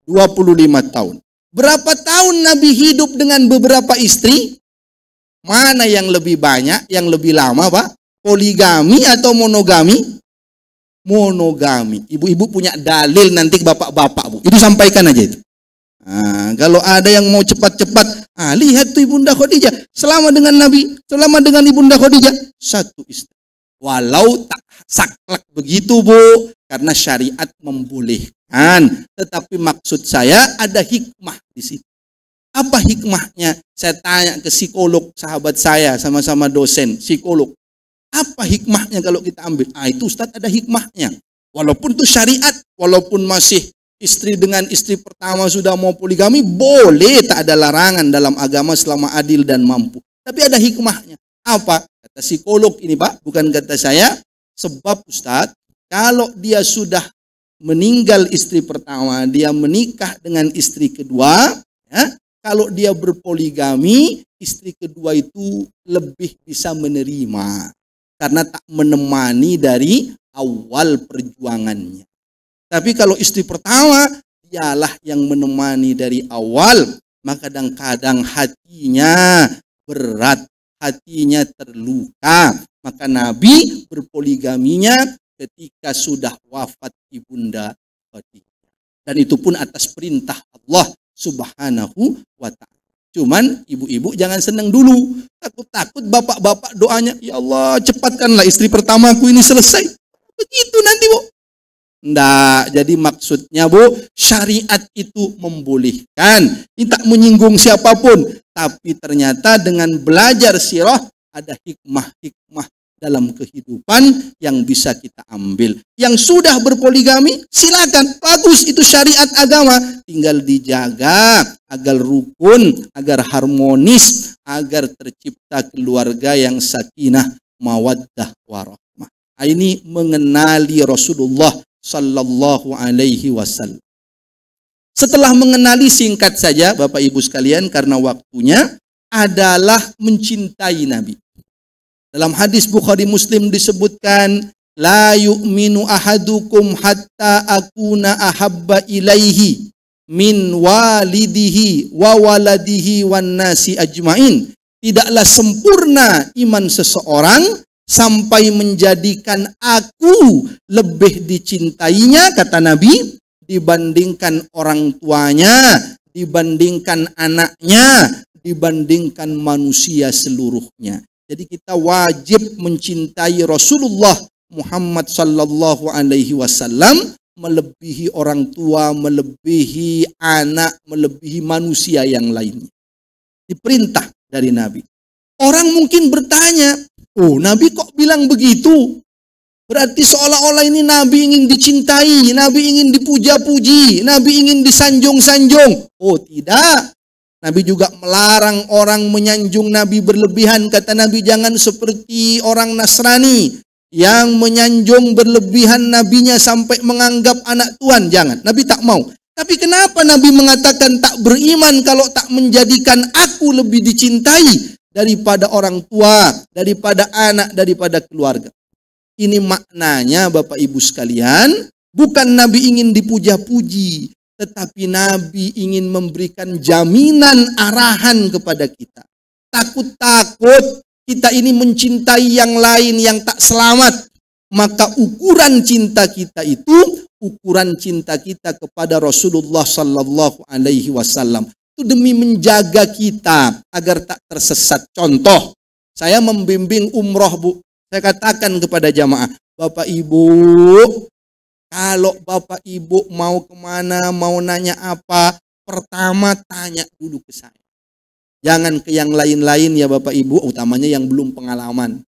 25 tahun. Berapa tahun Nabi hidup dengan beberapa istri? Mana yang lebih banyak, yang lebih lama, Pak? Poligami atau monogami? Monogami. Ibu-ibu punya dalil nanti bapak-bapak, Bu. Itu sampaikan aja itu. Nah, kalau ada yang mau cepat-cepat, lihat tuh Ibunda Khadijah. Selama dengan Nabi, selama dengan Ibunda Khadijah, satu istri. Walau tak saklek begitu, Bu, karena syariat membolehkan. Tetapi maksud saya ada hikmah di situ. Apa hikmahnya? Saya tanya ke psikolog sahabat saya, sama-sama dosen psikolog. Apa hikmahnya kalau kita ambil? Itu Ustadz ada hikmahnya. Walaupun itu syariat, walaupun masih istri dengan istri pertama sudah mau poligami, boleh, tak ada larangan dalam agama selama adil dan mampu. Tapi ada hikmahnya. Apa? Kata psikolog ini, Pak, bukan kata saya. Sebab Ustadz, kalau dia sudah meninggal istri pertama, dia menikah dengan istri kedua, ya, kalau dia berpoligami, istri kedua itu lebih bisa menerima. Karena tak menemani dari awal perjuangannya. Tapi kalau istri pertama, dialah yang menemani dari awal, maka kadang-kadang hatinya berat, hatinya terluka. Maka Nabi berpoligaminya ketika sudah wafat Ibunda Khadijah. Dan itu pun atas perintah Allah Subhanahu wa ta'ala. Cuman ibu-ibu jangan senang dulu. Takut-takut bapak-bapak doanya, ya Allah cepatkanlah istri pertamaku ini selesai. Begitu nanti, Bu. Nggak, jadi maksudnya, Bu, syariat itu membolehkan. Ini tak menyinggung siapapun. Tapi ternyata dengan belajar sirah ada hikmah-hikmah dalam kehidupan yang bisa kita ambil. Yang sudah berpoligami, silakan. Bagus, itu syariat agama. Tinggal dijaga agar rukun, agar harmonis, agar tercipta keluarga yang sakinah, mawaddah, warahmah. Ini mengenali Rasulullah sallallahu alaihi wasallam. Setelah mengenali, singkat saja Bapak Ibu sekalian karena waktunya, adalah mencintai Nabi. Dalam hadis Bukhari Muslim disebutkan, la yu'minu ahadukum hatta akuna ahabba ilaihi min walidihi wa waladihi wan nasi ajmain. Tidaklah sempurna iman seseorang sampai menjadikan aku lebih dicintainya, kata Nabi, dibandingkan orang tuanya, dibandingkan anaknya, dibandingkan manusia seluruhnya. Jadi kita wajib mencintai Rasulullah Muhammad sallallahu alaihi wasallam melebihi orang tua, melebihi anak, melebihi manusia yang lainnya. Diperintah dari Nabi. Orang mungkin bertanya, oh Nabi kok bilang begitu? Berarti seolah-olah ini Nabi ingin dicintai, Nabi ingin dipuja-puji, Nabi ingin disanjung-sanjung. Oh tidak. Nabi juga melarang orang menyanjung Nabi berlebihan. Kata Nabi, jangan seperti orang Nasrani yang menyanjung berlebihan nabinya sampai menganggap anak Tuhan. Jangan, Nabi tak mau. Tapi kenapa Nabi mengatakan tak beriman kalau tak menjadikan aku lebih dicintai daripada orang tua, daripada anak, daripada keluarga? Ini maknanya Bapak Ibu sekalian, bukan Nabi ingin dipuja-puji, tetapi Nabi ingin memberikan jaminan arahan kepada kita. Takut-takut kita ini mencintai yang lain yang tak selamat. Maka ukuran cinta kita itu, ukuran cinta kita kepada Rasulullah sallallahu alaihi wasallam. Itu demi menjaga kita agar tak tersesat. Contoh, saya membimbing umroh, Bu. Saya katakan kepada jamaah, Bapak Ibu, Kalau Bapak Ibu mau kemana, mau nanya apa, pertama tanya dulu ke saya. Jangan ke yang lain-lain ya Bapak Ibu, utamanya yang belum pengalaman.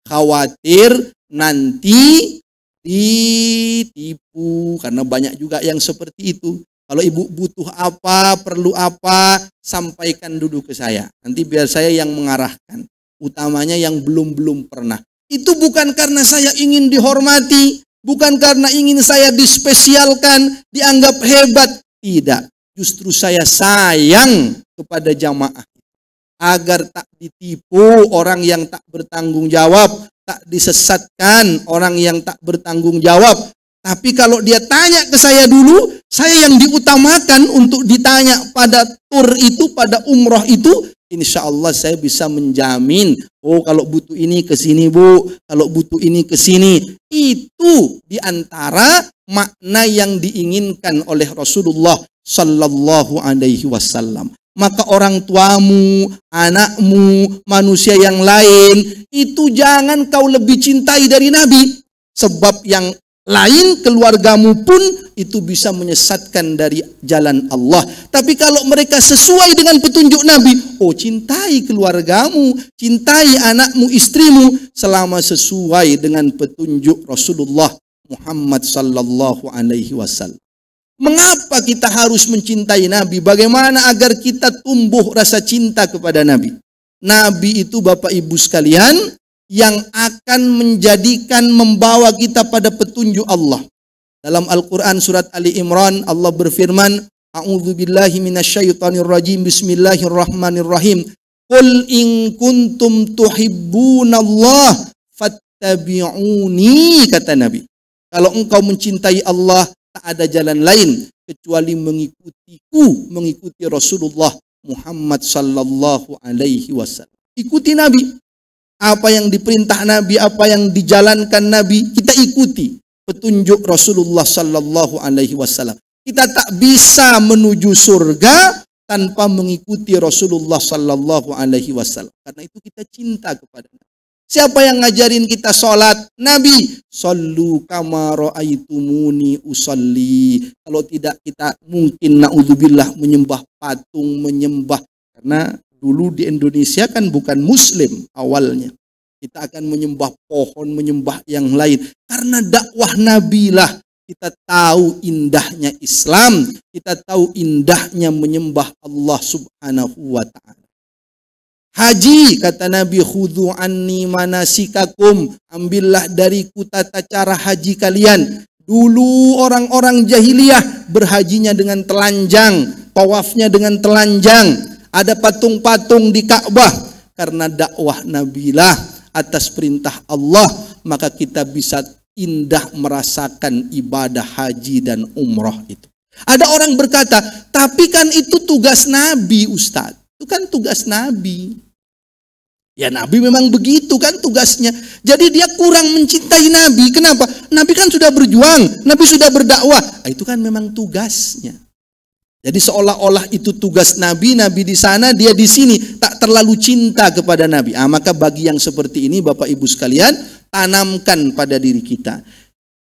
Khawatir nanti ditipu, karena banyak juga yang seperti itu. Kalau ibu butuh apa, perlu apa, sampaikan dulu ke saya. Nanti biar saya yang mengarahkan. Utamanya yang belum pernah. Itu bukan karena saya ingin dihormati, bukan karena ingin saya dispesialkan, dianggap hebat. Tidak. Justru saya sayang kepada jamaah. Agar tak ditipu orang yang tak bertanggung jawab, tak disesatkan orang yang tak bertanggung jawab. Tapi kalau dia tanya ke saya dulu, saya yang diutamakan untuk ditanya pada tur itu, pada umroh itu, insya Allah saya bisa menjamin, oh kalau butuh ini ke sini Bu, kalau butuh ini ke sini. Itu diantara makna yang diinginkan oleh Rasulullah Sallallahu Alaihi Wasallam. Maka orang tuamu, anakmu, manusia yang lain, itu jangan kau lebih cintai dari Nabi. Sebab yang lain, keluargamu pun itu bisa menyesatkan dari jalan Allah. Tapi kalau mereka sesuai dengan petunjuk Nabi, oh cintai keluargamu, cintai anakmu, istrimu, selama sesuai dengan petunjuk Rasulullah Muhammad Sallallahu Alaihi Wasallam. Mengapa kita harus mencintai Nabi? Bagaimana agar kita tumbuh rasa cinta kepada Nabi? Nabi itu Bapak Ibu sekalian, yang akan menjadikan, membawa kita pada petunjuk Allah. Dalam Al-Quran surat Ali Imran, Allah berfirman, A'udzubillahi minasyaitonirrajim, Bismillahirrahmanirrahim. Qul in kuntum tuhibbunallah fattabi'uni, kata Nabi. Kalau engkau mencintai Allah, tak ada jalan lain kecuali mengikutiku, mengikuti Rasulullah Muhammad Sallallahu Alaihi Wasallam. Ikuti Nabi. Apa yang diperintah Nabi, apa yang dijalankan Nabi, kita ikuti petunjuk Rasulullah Sallallahu Alaihi Wasallam. Kita tak bisa menuju surga tanpa mengikuti Rasulullah Sallallahu Alaihi Wasallam. Karena itu kita cinta kepada Nabi. Siapa yang ngajarin kita sholat? Nabi. Sallu kama ra'aitumuni usalli. Kalau tidak, kita mungkin na'udzubillah menyembah patung, menyembah. Karena dulu di Indonesia kan bukan Muslim awalnya. Kita akan menyembah pohon, menyembah yang lain. Karena dakwah Nabi lah kita tahu indahnya Islam. Kita tahu indahnya menyembah Allah Subhanahu wa ta'ala. Haji, kata Nabi, khudhu anni manasikakum. Ambillah dariku tata cara haji kalian. Dulu orang-orang jahiliyah berhajinya dengan telanjang, tawafnya dengan telanjang. Ada patung-patung di Ka'bah. Karena dakwah Nabilah atas perintah Allah, maka kita bisa indah merasakan ibadah haji dan umrah itu. Ada orang berkata, tapi kan itu tugas Nabi, Ustadz. Itu kan tugas Nabi. Ya Nabi memang begitu kan tugasnya. Jadi dia kurang mencintai Nabi. Kenapa? Nabi kan sudah berjuang, Nabi sudah berdakwah. Itu kan memang tugasnya. Jadi seolah-olah itu tugas Nabi, Nabi di sana, dia di sini, tak terlalu cinta kepada Nabi. Maka bagi yang seperti ini, Bapak Ibu sekalian, tanamkan pada diri kita.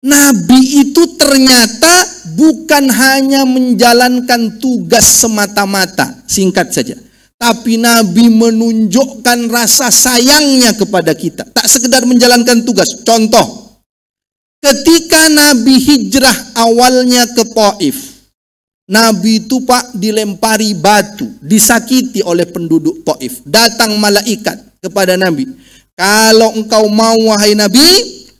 Nabi itu ternyata bukan hanya menjalankan tugas semata-mata, singkat saja. Tapi Nabi menunjukkan rasa sayangnya kepada kita. Tak sekedar menjalankan tugas. Contoh, ketika Nabi hijrah awalnya ke Taif, Nabi itu Pak dilempari batu, disakiti oleh penduduk Taif. Datang malaikat kepada Nabi. Kalau engkau mau wahai Nabi,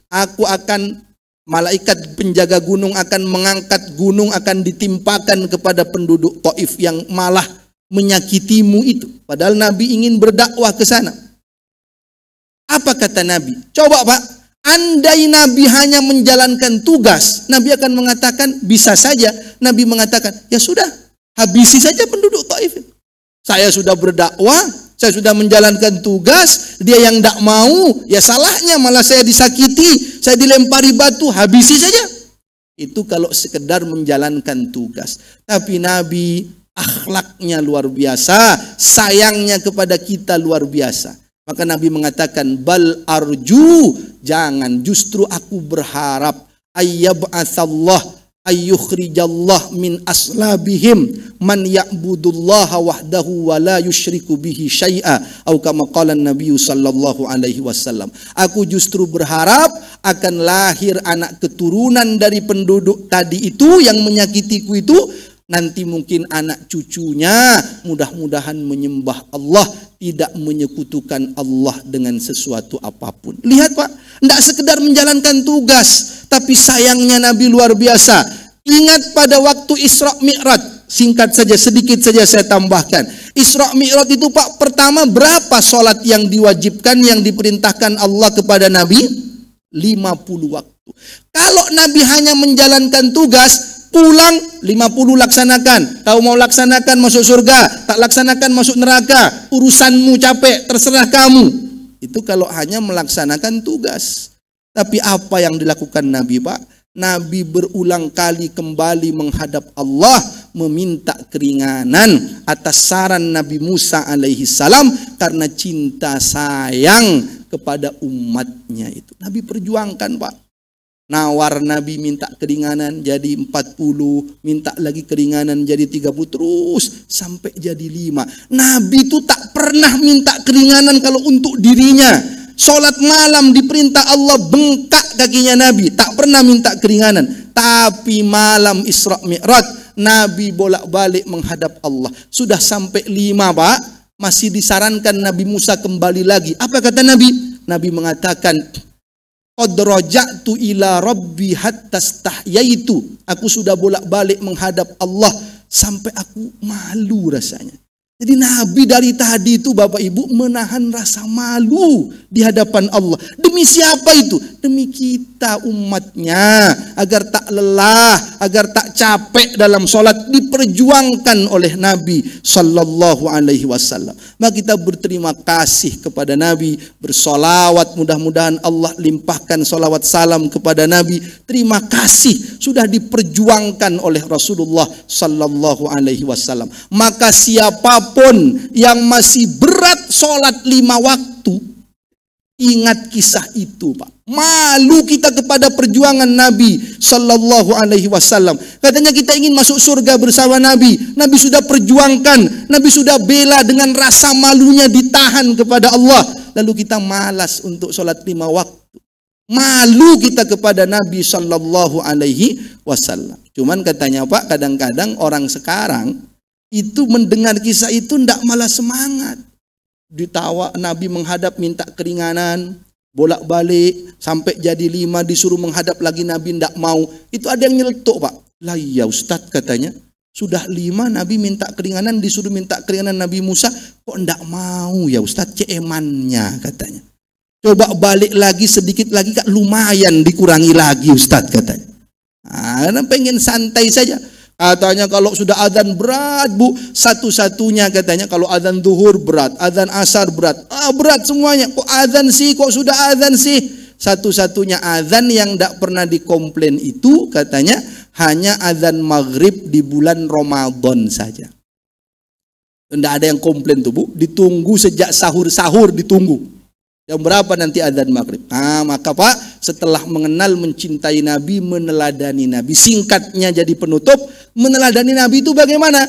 aku akan, malaikat penjaga gunung akan mengangkat gunung, akan ditimpakan kepada penduduk Taif yang malah menyakitimu itu. Padahal Nabi ingin berdakwah ke sana. Apa kata Nabi? Coba Pak, andai Nabi hanya menjalankan tugas, Nabi akan mengatakan bisa saja. Nabi mengatakan, ya sudah, habisi saja penduduk Taif. Saya sudah berdakwah, saya sudah menjalankan tugas, dia yang tidak mau, ya salahnya malah saya disakiti, saya dilempari batu, habisi saja. Itu kalau sekedar menjalankan tugas. Tapi Nabi akhlaknya luar biasa, sayangnya kepada kita luar biasa. Maka Nabi mengatakan, bal arju, jangan, justru aku berharap ayyab'atsallah ayyukhrijallah min aslabihim man ya'budullaha wahdahu wa la yusyriku bihi syai'a atau kama qala Nabi sallallahu alaihi wasallam. Aku justru berharap akan lahir anak keturunan dari penduduk tadi itu yang menyakitiku itu, nanti mungkin anak cucunya mudah-mudahan menyembah Allah, tidak menyekutukan Allah dengan sesuatu apapun. Lihat Pak, tidak sekedar menjalankan tugas, tapi sayangnya Nabi luar biasa. Ingat pada waktu Isra Mi'raj, singkat saja, sedikit saja saya tambahkan. Isra Mi'raj itu Pak, pertama berapa sholat yang diwajibkan, yang diperintahkan Allah kepada Nabi? 50 waktu. Kalau Nabi hanya menjalankan tugas, pulang 50 laksanakan. Tahu mau laksanakan masuk surga, tak laksanakan masuk neraka, urusanmu, capek, terserah kamu. Itu kalau hanya melaksanakan tugas. Tapi apa yang dilakukan Nabi Pak? Nabi berulang kali kembali menghadap Allah meminta keringanan atas saran Nabi Musa alaihi salam karena cinta sayang kepada umatnya itu. Nabi perjuangkan Pak. Nawar Nabi minta keringanan jadi 40, minta lagi keringanan jadi 30, terus sampai jadi 5. Nabi itu tak pernah minta keringanan kalau untuk dirinya. Sholat malam diperintah Allah, bengkak kakinya Nabi, tak pernah minta keringanan. Tapi malam Isra Mi'raj Nabi bolak-balik menghadap Allah. Sudah sampai 5 Pak, masih disarankan Nabi Musa kembali lagi. Apa kata Nabi? Nabi mengatakan, qad raja'tu ila rabbi hatta stahyaitu. Aku sudah bolak-balik menghadap Allah sampai aku malu rasanya. Jadi Nabi dari tadi itu Bapak Ibu menahan rasa malu di hadapan Allah. Demi siapa itu? Demi kita umatnya. Agar tak lelah, agar tak capek dalam sholat, diperjuangkan oleh Nabi Sallallahu Alaihi Wasallam. Maka kita berterima kasih kepada Nabi, bersolawat, mudah-mudahan Allah limpahkan solawat salam kepada Nabi. Terima kasih sudah diperjuangkan oleh Rasulullah Sallallahu Alaihi Wasallam. Maka siapapun yang masih berat sholat 5 waktu, ingat kisah itu Pak. Malu kita kepada perjuangan Nabi Sallallahu Alaihi Wasallam. Katanya kita ingin masuk surga bersama Nabi. Nabi sudah perjuangkan, Nabi sudah bela, dengan rasa malunya ditahan kepada Allah. Lalu kita malas untuk sholat 5 waktu. Malu kita kepada Nabi Sallallahu Alaihi Wasallam. Cuman katanya Pak, kadang-kadang orang sekarang itu mendengar kisah itu ndak malah semangat. Ditawa Nabi menghadap minta keringanan, bolak-balik sampai jadi 5, disuruh menghadap lagi Nabi ndak mau. Itu ada yang nyeletuk Pak. Lah iya Ustadz katanya, sudah 5 Nabi minta keringanan, disuruh minta keringanan Nabi Musa, kok ndak mau ya Ustadz, ceemannya katanya. Coba balik lagi sedikit lagi Kak, lumayan dikurangi lagi Ustadz katanya. Nah, pengen santai saja. Katanya kalau sudah azan berat Bu, satu-satunya katanya kalau azan zuhur berat, azan asar berat, berat semuanya. Kok azan sih, kok sudah azan sih? Satu-satunya azan yang tidak pernah dikomplain itu katanya hanya azan maghrib di bulan Ramadan saja. Tidak ada yang komplain tuh Bu, ditunggu sejak sahur-sahur ditunggu. Jam berapa nanti azan maghrib? Maka Pak, setelah mengenal, mencintai Nabi, meneladani Nabi. Singkatnya jadi penutup, meneladani Nabi itu bagaimana?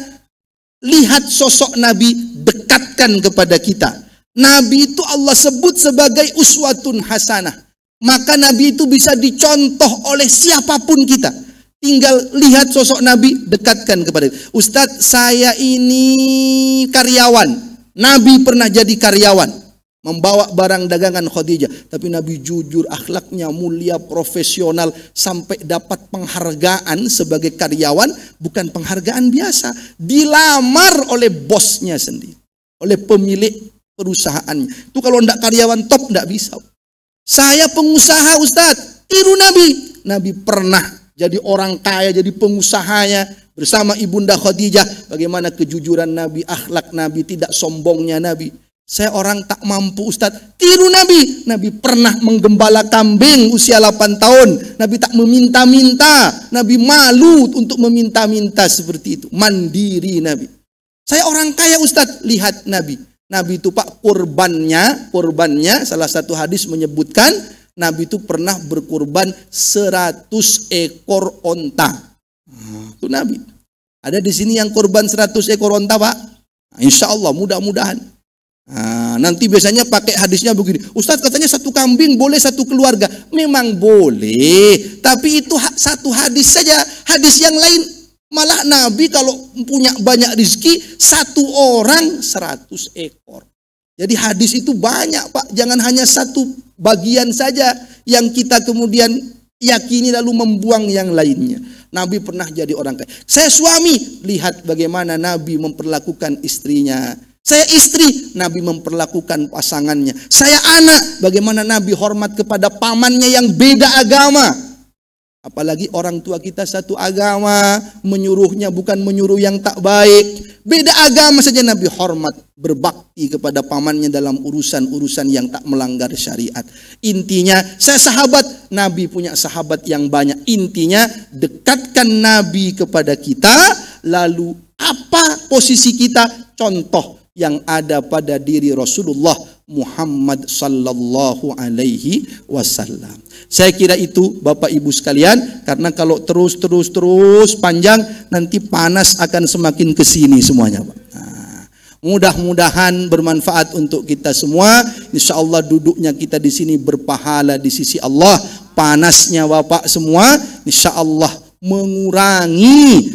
Lihat sosok Nabi, dekatkan kepada kita. Nabi itu Allah sebut sebagai uswatun hasanah. Maka Nabi itu bisa dicontoh oleh siapapun kita. Tinggal lihat sosok Nabi, dekatkan kepada kita. Ustadz, saya ini karyawan. Nabi pernah jadi karyawan, membawa barang dagangan Khadijah, tapi Nabi jujur, akhlaknya mulia, profesional, sampai dapat penghargaan sebagai karyawan. Bukan penghargaan biasa, dilamar oleh bosnya sendiri, oleh pemilik perusahaannya. Itu kalau tidak karyawan top tidak bisa. Saya pengusaha Ustadz, tiru Nabi. Nabi pernah jadi orang kaya, jadi pengusahanya bersama Ibunda Khadijah. Bagaimana kejujuran Nabi, akhlak Nabi, tidak sombongnya Nabi. Saya orang tak mampu Ustadz, tiru Nabi. Nabi pernah menggembala kambing usia 8 tahun. Nabi tak meminta-minta. Nabi malu untuk meminta-minta seperti itu. Mandiri Nabi. Saya orang kaya Ustadz, lihat Nabi. Nabi itu Pak, kurbannya salah satu hadis menyebutkan Nabi itu pernah berkurban 100 ekor onta. Itu Nabi. Ada di sini yang kurban 100 ekor onta, Pak? Insya Allah, mudah-mudahan. Nanti biasanya pakai hadisnya begini. Ustadz katanya satu kambing boleh satu keluarga. Memang boleh. Tapi itu satu hadis saja. Hadis yang lain malah Nabi kalau punya banyak rezeki, satu orang 100 ekor. Jadi hadis itu banyak, Pak. Jangan hanya satu bagian saja yang kita kemudian yakini lalu membuang yang lainnya. Nabi pernah jadi orang kaya. Saya suami, lihat bagaimana Nabi memperlakukan istrinya. Saya istri, Nabi memperlakukan pasangannya. Saya anak, bagaimana Nabi hormat kepada pamannya yang beda agama. Apalagi orang tua kita satu agama, menyuruhnya bukan menyuruh yang tak baik. Beda agama saja Nabi hormat, berbakti kepada pamannya dalam urusan-urusan yang tak melanggar syariat. Intinya, saya sahabat, Nabi punya sahabat yang banyak. Intinya, dekatkan Nabi kepada kita, lalu apa posisi kita? Contoh yang ada pada diri Rasulullah Muhammad sallallahu alaihi wasallam. Saya kira itu Bapak Ibu sekalian, karena kalau terus panjang nanti panas akan semakin ke sini semuanya, Pak. Mudah-mudahan bermanfaat untuk kita semua. Insya Allah duduknya kita di sini berpahala di sisi Allah. Panasnya Bapak semua, insya Allah mengurangi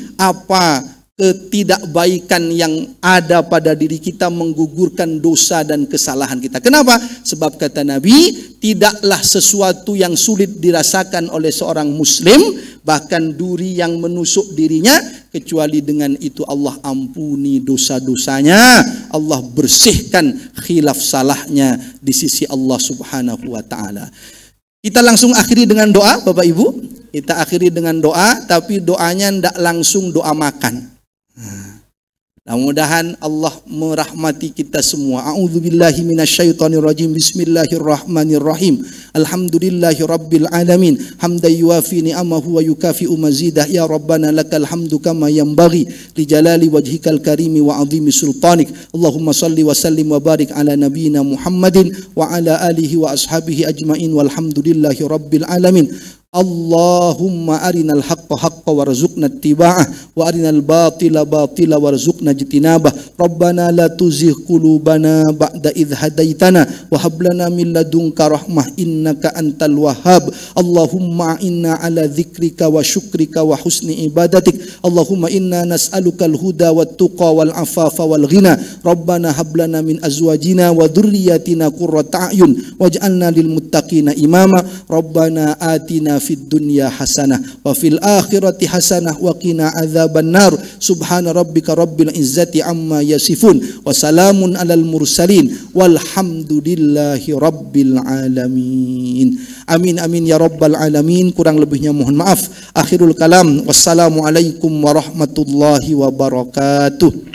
ketidakbaikan yang ada pada diri kita, menggugurkan dosa dan kesalahan kita. Kenapa? Sebab kata Nabi, tidaklah sesuatu yang sulit dirasakan oleh seorang muslim, bahkan duri yang menusuk dirinya, kecuali dengan itu Allah ampuni dosa-dosanya, Allah bersihkan khilaf salahnya di sisi Allah Subhanahu wa taala. Kita langsung akhiri dengan doa, Bapak Ibu. Kita akhiri dengan doa, tapi doanya tidak langsung doa makan. Mudah-mudahan Allah merahmati kita semua. A'udzubillahi minasyaitonirrajim. Bismillahirrahmanirrahim. Alhamdulillahi rabbil alamin. Hamdan yuwafi ni'amahu wa yukafi'u mazidah. Ya Rabbana lakal hamdu kama yanbaghi li jalali wajhikal karimi wa 'azimi sultanik. Allahumma salli wa sallim wa barik ala nabiyyina Muhammadin wa ala alihi wa ashabihi ajmain walhamdulillahi rabbil alamin. Allahumma arinal haqqa haqqa warzuqna ittiba'ah wa arinal batila batila warzuqna ijtinabah. Rabbana la tuzigh qulubana ba'da idh hadaitana wa hab lana min ladunka rahmah innaka antal wahhab. Allahumma inna ala dzikrika wa syukrika wa husni ibadatik. Allahumma inna nas'alukal huda wat tuqa wal afafa wal ghina. Rabbana hab lana min azwajina wa dhurriyyatina qurrata a'yun waj'alna lil muttaqina imama. Rabbana atina fid dunya hasanah wa fil akhirati hasanah wa qina adzaban nar. Subhana rabbika rabbil izzati amma yasifun wa salamun alal mursalin walhamdulillahi rabbil alamin. Amin amin ya rabbal alamin. Kurang lebihnya mohon maaf. Akhirul kalam. Wassalamualaikum warahmatullahi wabarakatuh.